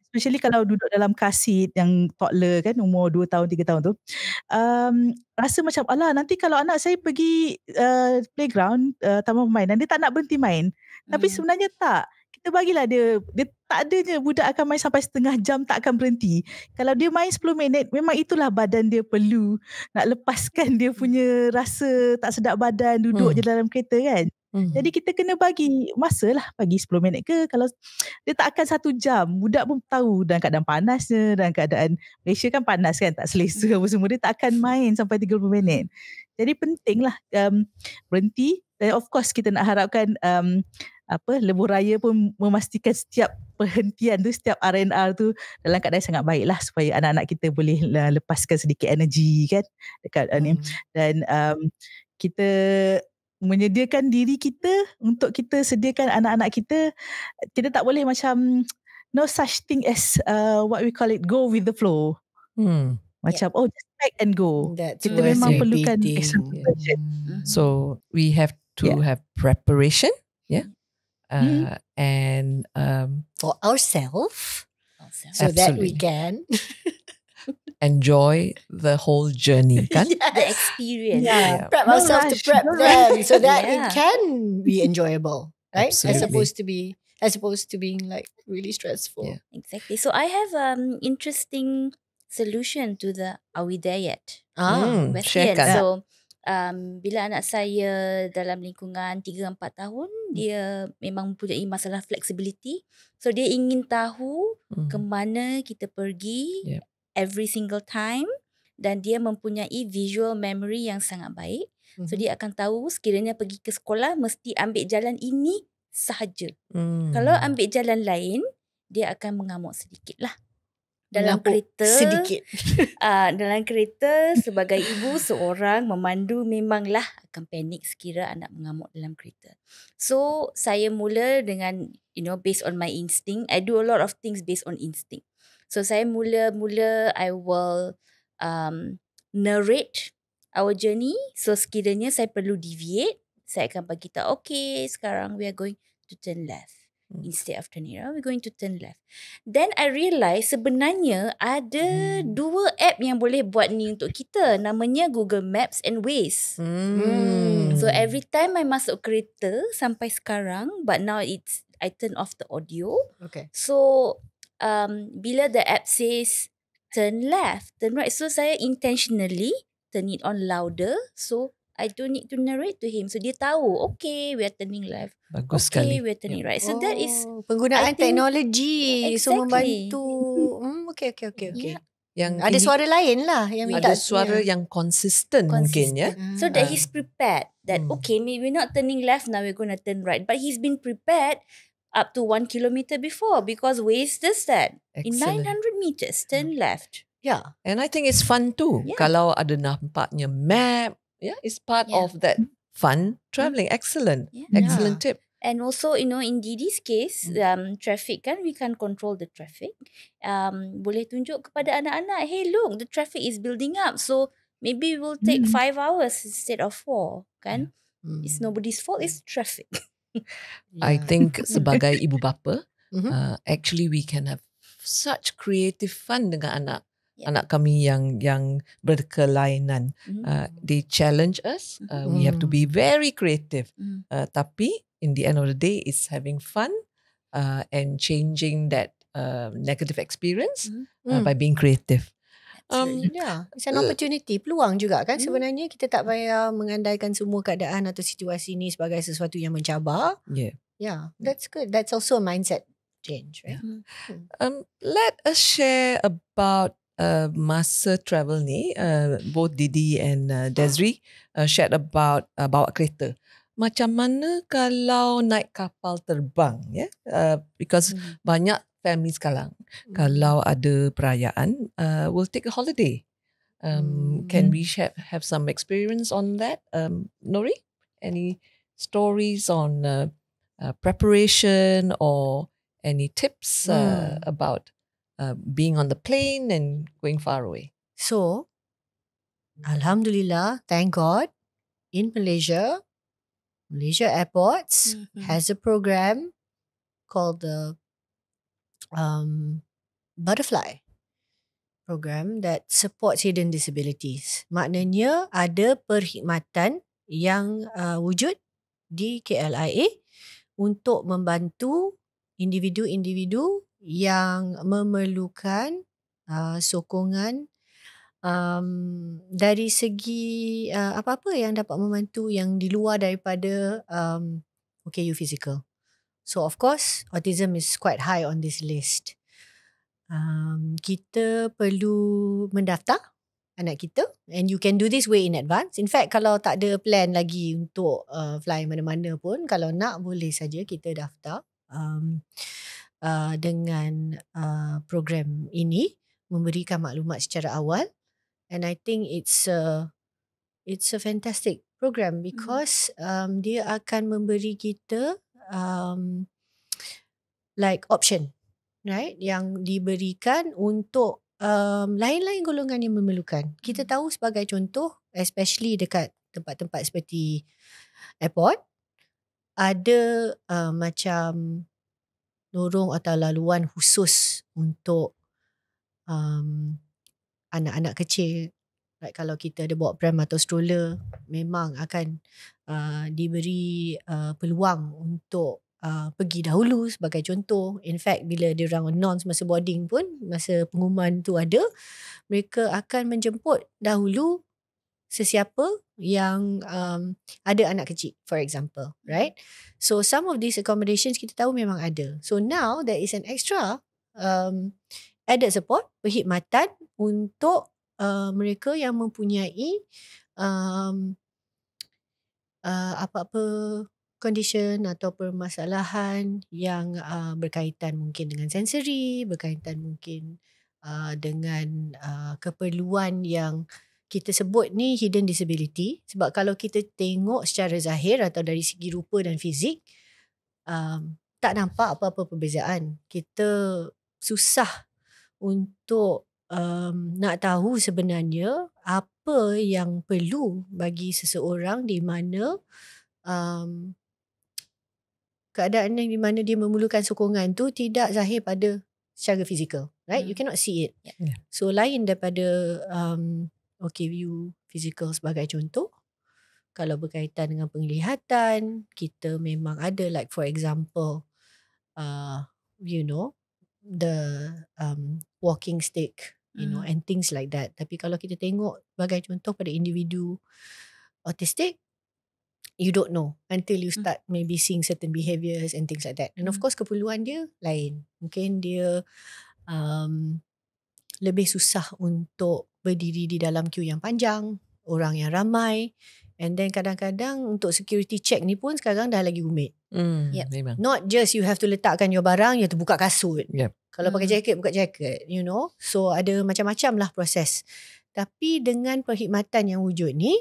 Speaker 3: especially kalau duduk dalam car seat yang toddler kan, umur 2 tahun 3 tahun tu, rasa macam alah, nanti kalau anak saya pergi playground, taman permainan, dia tak nak berhenti main. Tapi sebenarnya tak. kita bagilah dia tak adanya budak akan main sampai setengah jam tak akan berhenti. Kalau dia main 10 minit, memang itulah badan dia perlu nak lepaskan dia punya rasa tak sedap badan, duduk je dalam kereta kan. Jadi kita kena bagi masa lah, bagi 10 minit ke. Kalau dia tak akan 1 jam, budak pun tahu dalam keadaan panasnya, dalam keadaan Malaysia kan panas kan, tak selesa apa semua, dia tak akan main sampai 30 minit. Jadi pentinglah berhenti. Dan of course kita nak harapkan lebuh raya pun memastikan setiap perhentian tu, setiap R&R tu dalam keadaan sangat baik lah, supaya anak-anak kita boleh lepaskan sedikit energi kan dekat ni. Dan kita menyediakan diri kita untuk kita sediakan anak-anak kita. Kita tak boleh macam no such thing as what we call it go with the flow. Macam just pack and go. Kita memang perlukan extra preparation.
Speaker 1: So we have to have preparation, and
Speaker 2: for ourselves, so
Speaker 1: absolutely,
Speaker 2: that we can
Speaker 1: enjoy the whole journey, kan?
Speaker 4: The experience.
Speaker 2: Prep ourselves to prep them so that it can be enjoyable, right?
Speaker 1: Absolutely.
Speaker 2: As opposed to being like really stressful.
Speaker 1: Yeah.
Speaker 4: Exactly. So I have interesting solution to the are we there yet? Question.
Speaker 1: Sharekan.
Speaker 4: So bila anak saya dalam lingkungan 3-4 tahun, dia memang mempunyai masalah flexibility. So dia ingin tahu kemana kita pergi every single time, dan dia mempunyai visual memory yang sangat baik. So dia akan tahu sekiranya pergi ke sekolah mesti ambil jalan ini sahaja. Kalau ambil jalan lain, dia akan mengamuk sedikit lah. Dalam kereta
Speaker 2: sedikit.
Speaker 4: Dalam kereta sebagai ibu seorang memandu memanglah akan panik sekira anak mengamuk dalam kereta. So saya mula dengan based on my instinct. I do a lot of things based on instinct. So saya mula I will narrate our journey. So sekiranya saya perlu deviate, saya akan bagi tahu, okay, sekarang we are going to turn left. Instead of turning right, we're going to turn left. Then I realise sebenarnya ada 2 app yang boleh buat ni untuk kita. Namanya Google Maps and Waze. So every time I masuk kereta sampai sekarang, but now I turn off the audio.
Speaker 2: Okay.
Speaker 4: So bila the app says turn left, turn right, so saya intentionally turn it on louder. So I don't need to narrate to him. So dia tahu, okay, we are turning left.
Speaker 1: Bagus
Speaker 4: okay,
Speaker 1: sekali.
Speaker 4: we are turning right. So that is
Speaker 2: penggunaan teknologi.
Speaker 4: Exactly.
Speaker 2: So membantu. Okay.
Speaker 4: Yeah.
Speaker 1: Yang
Speaker 2: Ada suara lain lah yang minta.
Speaker 1: ada suara yang konsisten mungkin ya.
Speaker 4: So that he's prepared that okay, maybe we're not turning left now, we're going to turn right. But he's been prepared up to 1 kilometer before, because Waze does that.
Speaker 1: Excellent.
Speaker 4: In 900 meters, turn left.
Speaker 2: Yeah.
Speaker 1: And I think it's fun too.
Speaker 4: Yeah.
Speaker 1: Kalau ada nampaknya map, it's part of that fun traveling. Excellent.
Speaker 4: Yeah.
Speaker 1: Excellent tip.
Speaker 4: And also, in Didi's case, traffic kan, we can control the traffic. Boleh tunjuk kepada anak-anak, hey look, the traffic is building up. So maybe we'll take 5 hours instead of 4. Kan? It's nobody's fault, it's traffic.
Speaker 1: I think sebagai ibu bapa, actually we can have such creative fun dengan anak kami yang berkelainan. They challenge us. We have to be very creative. Tapi in the end of the day, it's having fun and changing that negative experience by being creative.
Speaker 2: It's an opportunity, peluang juga kan sebenarnya. Kita tak payah mengandaikan semua keadaan atau situasi ni sebagai sesuatu yang mencabar. Yeah, that's good. That's also a mindset change, right?
Speaker 1: Let us share about masa travel ni. Both Didi and Desri shared about bawa kereta. Macam mana kalau naik kapal terbang, because banyak family sekarang kalau ada perayaan will take a holiday. Can we have some experience on that? Nori, any stories on preparation or any tips about being on the plane and going far away?
Speaker 2: So, Alhamdulillah, thank God, in Malaysia Airports has a program called the Butterfly program that supports hidden disabilities. Maknanya ada perkhidmatan yang wujud di KLIA untuk membantu individu-individu yang memerlukan sokongan dari segi apa-apa yang dapat membantu yang di luar daripada OKU physical. So of course autism is quite high on this list. Kita perlu mendaftar anak kita, and you can do this way in advance. In fact, kalau tak ada plan lagi untuk fly mana-mana pun, kalau nak boleh saja kita daftar dengan program ini, memberikan maklumat secara awal. And I think it's a fantastic program because dia akan memberi kita like option, right, yang diberikan untuk lain-lain golongan yang memerlukan. Kita tahu sebagai contoh, especially dekat tempat-tempat seperti airport, ada macam lorong atau laluan khusus untuk anak-anak kecil. Like kalau kita ada bawa pram atau stroller, memang akan diberi peluang untuk pergi dahulu sebagai contoh. In fact, bila dia orang announce masa boarding pun, masa pengumuman tu ada, mereka akan menjemput dahulu sesiapa yang ada anak kecil, for example, right? So some of these accommodations kita tahu memang ada. So now there is an extra added support, perkhidmatan untuk mereka yang mempunyai apa-apa condition atau permasalahan yang berkaitan mungkin dengan sensory, berkaitan mungkin dengan keperluan yang kita sebut ni hidden disability. Sebab kalau kita tengok secara zahir atau dari segi rupa dan fizik, tak nampak apa-apa perbezaan. Kita susah untuk nak tahu sebenarnya apa yang perlu bagi seseorang di mana keadaan yang di mana dia memerlukan sokongan tu tidak zahir pada secara fizikal, right? You cannot see it.
Speaker 1: Yeah.
Speaker 2: So lain daripada OKU physical sebagai contoh. Kalau berkaitan dengan penglihatan, kita memang ada, like for example, you know, the walking stick, you know, and things like that. Tapi kalau kita tengok sebagai contoh pada individu autistic, you don't know until you start maybe seeing certain behaviours and things like that. And of course keperluan dia lain. Mungkin dia lebih susah untuk berdiri di dalam queue yang panjang, orang yang ramai, and then kadang-kadang untuk security check ni pun sekarang dah lagi rumit.
Speaker 1: Memang.
Speaker 2: Not just you have to letakkan your barang, you have to buka kasut.
Speaker 1: Yep.
Speaker 2: Kalau pakai jaket, buka jaket, you know. So ada macam-macam lah proses. Tapi dengan perkhidmatan yang wujud ni,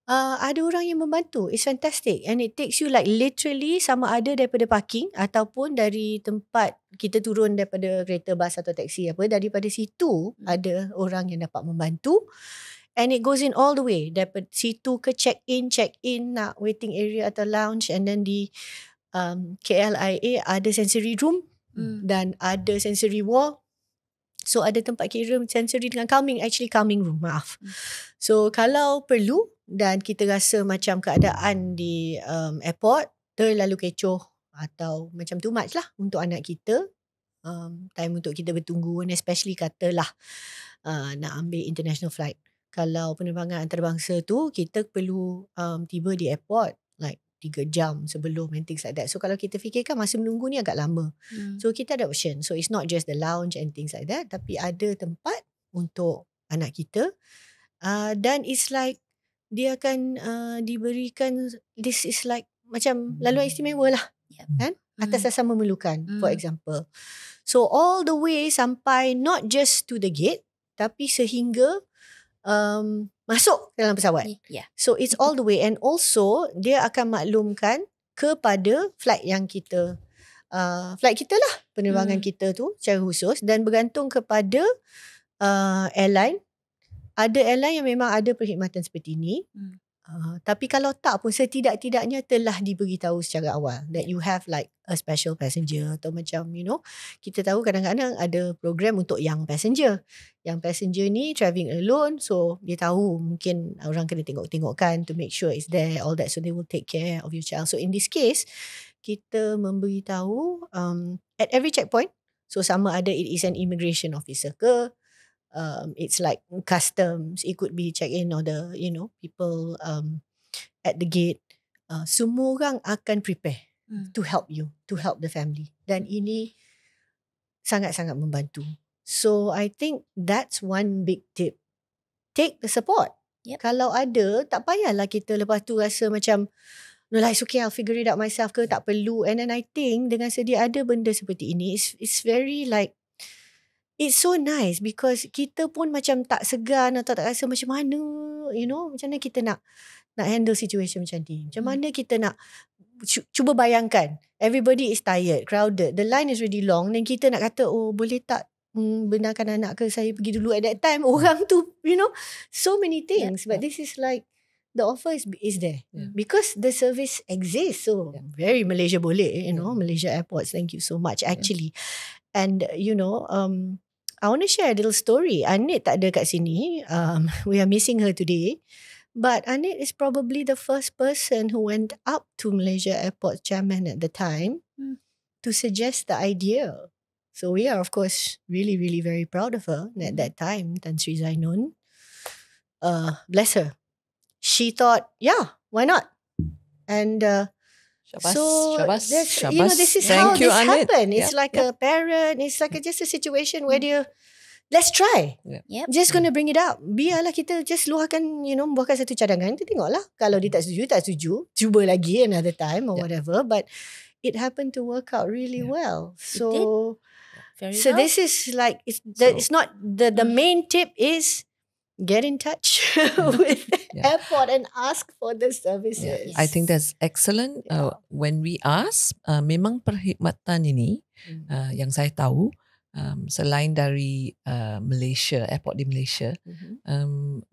Speaker 2: ada orang yang membantu. It's fantastic. And it takes you like literally sama ada daripada parking ataupun dari tempat kita turun daripada kereta, bas atau taksi apa, daripada situ ada orang yang dapat membantu. And it goes in all the way. Daripada situ ke check-in, nak waiting area atau lounge. And then di KLIA ada sensory room dan ada sensory wall. So ada tempat kira sensory dengan calming room, maaf. So kalau perlu dan kita rasa macam keadaan di airport terlalu kecoh atau macam too much lah untuk anak kita, time untuk kita bertunggu, and especially katalah nak ambil international flight. Kalau penerbangan antarabangsa tu, kita perlu tiba di airport like 3 jam sebelum and things like that. So kalau kita fikirkan masa menunggu ni agak lama. So kita ada option. So it's not just the lounge and things like that, tapi ada tempat untuk anak kita. Dan it's like dia akan diberikan, this is like macam laluan istimewa lah, kan? Atas dasar memerlukan, for example. So all the way sampai not just to the gate, tapi sehingga masuk dalam pesawat. So it's all the way. And also dia akan maklumkan kepada flight yang kita flight kita lah, penerbangan kita tu secara khusus, dan bergantung kepada airline. Ada airline yang memang ada perkhidmatan seperti ini. Tapi kalau tak pun setidak-tidaknya telah diberitahu secara awal that you have like a special passenger, atau macam you know, kita tahu kadang-kadang ada program untuk young passenger. Young passenger ni travelling alone, so dia tahu mungkin orang kena tengok-tengokkan to make sure it's there, all that, so they will take care of your child. So in this case, kita memberitahu at every checkpoint. So sama ada it is an immigration officer ke, it's like customs, it could be check-in or the people at the gate. Semua orang akan prepare to help you, to help the family. Dan ini sangat-sangat membantu. So I think that's one big tip. Take the support.
Speaker 4: Yep.
Speaker 2: Kalau ada, tak payahlah kita lepas tu rasa macam no lah, it's okay, I'll figure it out myself ke, tak perlu. And then I think dengan sedia ada benda seperti ini, it's very like, it's so nice because kita pun macam tak segan atau tak rasa macam mana, macam mana kita nak handle situation macam ni. Macam mana kita nak, cuba bayangkan, everybody is tired, crowded, the line is really long, dan kita nak kata, oh boleh tak benarkan anak ke saya pergi dulu at that time. Orang tu, so many things. But this is like, the offer is there because the service exists. So very Malaysia boleh, Malaysia airports. Thank you so much actually. And I want to share a little story. Anit tak ada kat sini. We are missing her today. But Anit is probably the first person who went up to Malaysia Airport chairman at the time to suggest the idea. So we are of course really, really very proud of her at that time, Tan Sri Zainun. Bless her. She thought, yeah, why not? And
Speaker 1: Shabas,
Speaker 2: so
Speaker 1: Shabas,
Speaker 2: that's,
Speaker 1: Shabas.
Speaker 2: this is
Speaker 1: Thank
Speaker 2: how
Speaker 1: you,
Speaker 2: this
Speaker 1: Anit.
Speaker 2: happened. It's like a parent. It's like just a situation where dia, let's try.
Speaker 4: Yep.
Speaker 2: Just gonna bring it up. Biarlah kita just luahkan, buahkan satu cadangan. Kita tengoklah. Kalau dia tak setuju. Cuba lagi another time or whatever. But it happened to work out really well. So,
Speaker 4: Very
Speaker 2: so
Speaker 4: well.
Speaker 2: this is like, it's not, the main tip is get in touch with the airport and ask for the services.
Speaker 1: I think that's excellent. When we ask, memang perkhidmatan ini yang saya tahu, selain dari Malaysia, airport di Malaysia,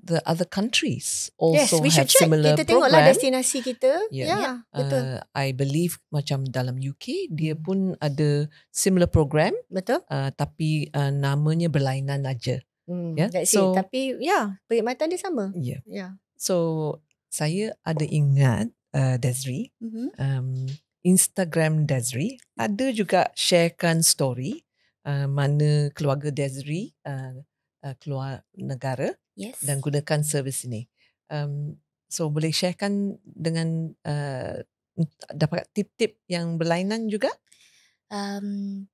Speaker 1: the other countries also
Speaker 2: we
Speaker 1: have
Speaker 2: should check.
Speaker 1: similar
Speaker 2: Kita tengoklah
Speaker 1: program.
Speaker 2: destinasi kita.
Speaker 1: Yeah.
Speaker 2: Betul.
Speaker 1: I believe macam dalam UK, dia pun ada similar program,
Speaker 2: Betul.
Speaker 1: tapi namanya berlainan aja.
Speaker 2: That's
Speaker 1: So,
Speaker 2: it. Tapi perkhidmatan dia sama.
Speaker 1: Yeah. So saya ada ingat Desri, Instagram Desri ada juga sharekan story mana keluarga Desri keluar negara dan gunakan servis ini. So boleh sharekan dengan dapat tip-tip yang berlainan juga?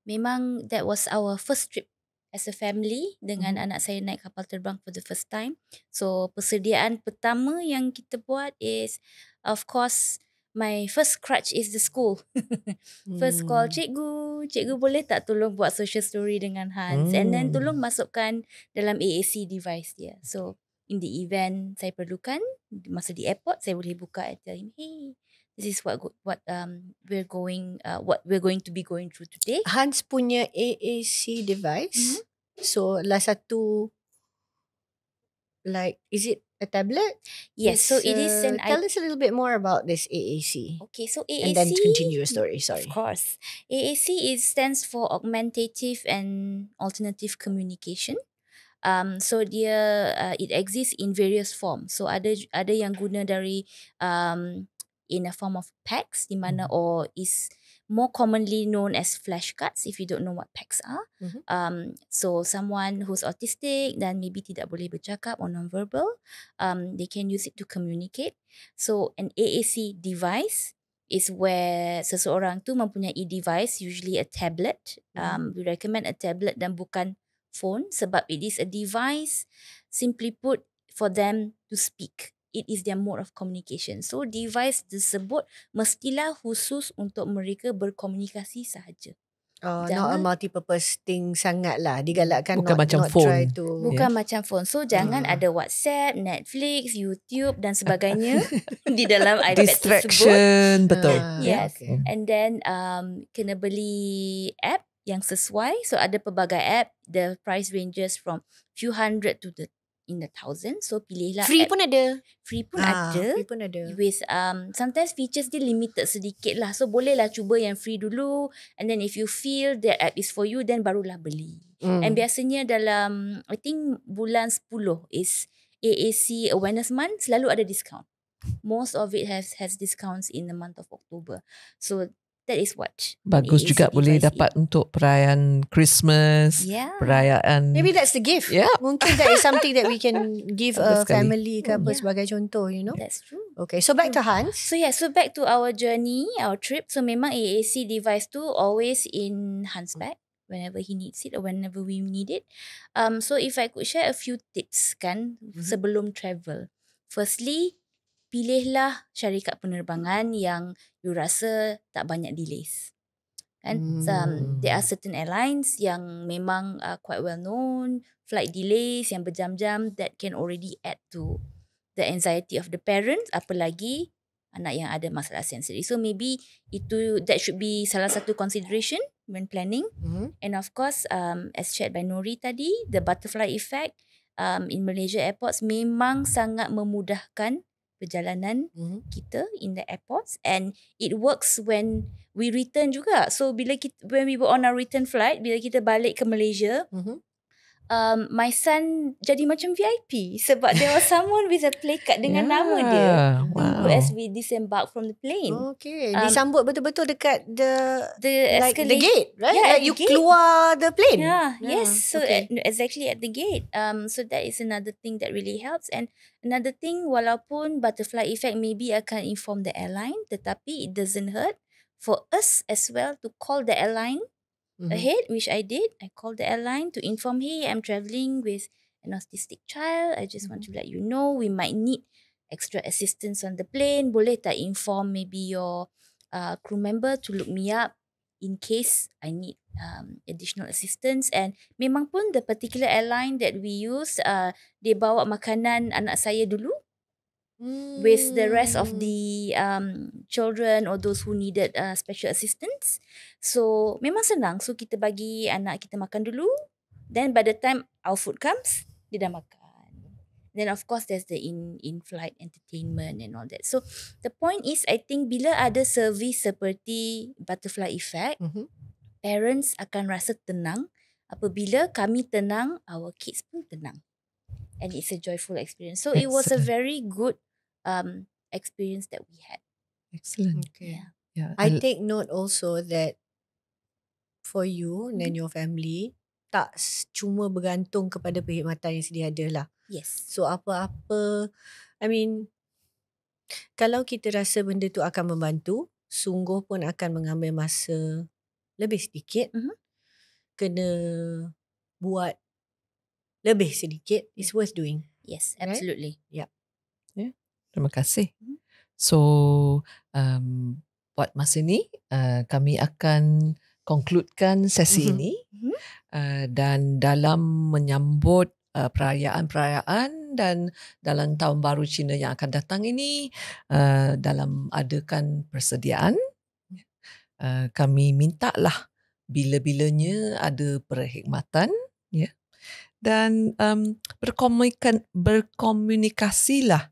Speaker 4: Memang that was our first trip as a family dengan anak saya naik kapal terbang for the first time. So persediaan pertama yang kita buat is, of course, my first crutch is the school. First call, cikgu boleh tak tolong buat social story dengan Hans, and then tolong masukkan dalam AAC device dia. So in the event saya perlukan, masa di airport saya boleh buka and tell him, hey, this is what we're going to be going through today.
Speaker 2: Hans punya AAC device. So lah satu, like, is it a tablet?
Speaker 4: Yes, so it is an...
Speaker 2: Tell us a little bit more about this AAC.
Speaker 4: Okay, so AAC...
Speaker 2: And then continue your story, sorry.
Speaker 4: Of course. AAC stands for Augmentative and Alternative Communication. So dia it exists in various forms. So ada yang guna dari in a form of PACS, di mana or is more commonly known as flashcards if you don't know what PACS are. So someone who's autistic dan maybe tidak boleh bercakap or non-verbal, they can use it to communicate. So an AAC device is where seseorang tu mempunyai device, usually a tablet. We recommend a tablet dan bukan phone sebab it is a device, simply put, for them to speak. It is their mode of communication. So device tersebut mestilah khusus untuk mereka berkomunikasi sahaja.
Speaker 2: Not a multi-purpose thing sangat lah. Digalakkan
Speaker 1: bukan
Speaker 2: not,
Speaker 1: macam
Speaker 2: not
Speaker 1: phone.
Speaker 2: try to...
Speaker 4: Bukan macam phone. So jangan ada WhatsApp, Netflix, YouTube dan sebagainya di dalam iPad tersebut.
Speaker 1: Distraction, betul.
Speaker 4: Yes.
Speaker 2: Okay.
Speaker 4: And then kena beli app yang sesuai. So ada pelbagai app. The price ranges from few hundred to in the thousands. So pilihlah
Speaker 2: Free
Speaker 4: app.
Speaker 2: pun ada.
Speaker 4: Free pun ada.
Speaker 2: Free pun ada.
Speaker 4: With sometimes features dia limited sedikit lah. So bolehlah cuba yang free dulu. And then if you feel that app is for you, then barulah beli. And biasanya dalam, I think bulan 10 is AAC Awareness Month, selalu ada discount. Most of it has discounts in the month of October. So that is what
Speaker 1: Bagus
Speaker 4: AAC
Speaker 1: juga boleh
Speaker 4: device
Speaker 1: dapat untuk perayaan Christmas,
Speaker 4: Yeah.
Speaker 1: perayaan.
Speaker 2: Maybe that's the gift.
Speaker 1: Yeah.
Speaker 2: Mungkin that is something that we can give
Speaker 1: Bagus
Speaker 2: a
Speaker 1: sekali.
Speaker 2: family ke apa
Speaker 4: Yeah.
Speaker 2: sebagai contoh, you know.
Speaker 4: That's true.
Speaker 2: Okay, so back to Hans.
Speaker 4: So back to our journey, our trip. So memang AAC device tu always in Hans' bag whenever he needs it or whenever we need it. So if I could share a few tips kan sebelum travel. Firstly, pilihlah syarikat penerbangan yang you rasa tak banyak delays. Kan? There are certain airlines yang memang quite well known, flight delays yang berjam-jam that can already add to the anxiety of the parents, apalagi anak yang ada masalah sensory. So maybe that should be salah satu consideration when planning. And of course, as shared by Nori tadi, the butterfly effect in Malaysia airports memang sangat memudahkan perjalanan kita in the airports, and it works when we return juga. So when we were on our return flight, bila kita balik ke Malaysia, my son jadi macam VIP sebab there was someone with a placard dengan nama dia.
Speaker 1: Wow.
Speaker 4: As we disembark from the plane.
Speaker 2: Okay, disambut betul-betul dekat the like the
Speaker 4: escalator.
Speaker 2: gate, right?
Speaker 4: Yeah,
Speaker 2: like
Speaker 4: at
Speaker 2: you
Speaker 4: the gate.
Speaker 2: keluar the plane.
Speaker 4: Yes. So
Speaker 2: okay.
Speaker 4: exactly at the gate. So that is another thing that really helps. And another thing, walaupun butterfly effect maybe akan inform the airline, tetapi it doesn't hurt for us as well to call the airline ahead, which I did. I called the airline to inform, hey, I'm traveling with an autistic child. I just want to let you know we might need extra assistance on the plane. Boleh tak inform maybe your crew member to look me up in case I need additional assistance. And memang pun the particular airline that we use, dia bawa makanan anak saya dulu with the rest of the children or those who needed special assistance. So memang senang. So kita bagi anak kita makan dulu. Then by the time our food comes, dia dah makan. Then of course there's the in-flight entertainment and all that. So the point is, I think bila ada service seperti butterfly effect, parents akan rasa tenang. Apabila kami tenang, our kids pun tenang. And it's a joyful experience. So it was a very good experience that we had.
Speaker 1: Excellent.
Speaker 2: Okay.
Speaker 1: Yeah.
Speaker 2: I take note also that for you and your family, tak cuma bergantung kepada perkhidmatan yang sedia ada lah.
Speaker 4: Yes.
Speaker 2: So apa-apa, I mean, kalau kita rasa benda tu akan membantu, sungguh pun akan mengambil masa lebih sedikit. Kena buat lebih sedikit. It's worth doing.
Speaker 4: Yes, absolutely.
Speaker 2: Right? Yeah.
Speaker 1: Terima kasih. So, buat masa ni, kami akan concludekan sesi ini. Dan dalam menyambut perayaan-perayaan dan dalam Tahun Baru Cina yang akan datang ini, dalam adakan persediaan, kami mintalah bila-bilanya ada perkhidmatan, ya, dan berkomunikasilah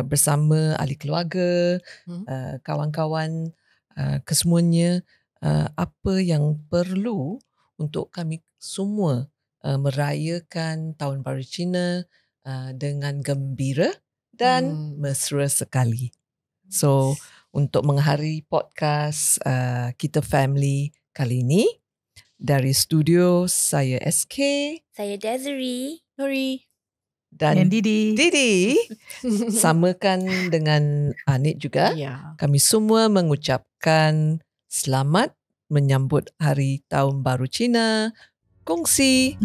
Speaker 1: bersama ahli keluarga, kawan-kawan, kesemuanya, apa yang perlu untuk kami semua merayakan Tahun Baru Cina dengan gembira dan mesra sekali. So, untuk mengakhiri podcast Kita Family kali ini, dari studio saya SK,
Speaker 4: saya Desiree,
Speaker 2: Nori
Speaker 1: dan
Speaker 3: Didi.
Speaker 1: Samakan dengan Anit juga. Kami semua mengucapkan selamat menyambut Hari Tahun Baru Cina. Kongsi.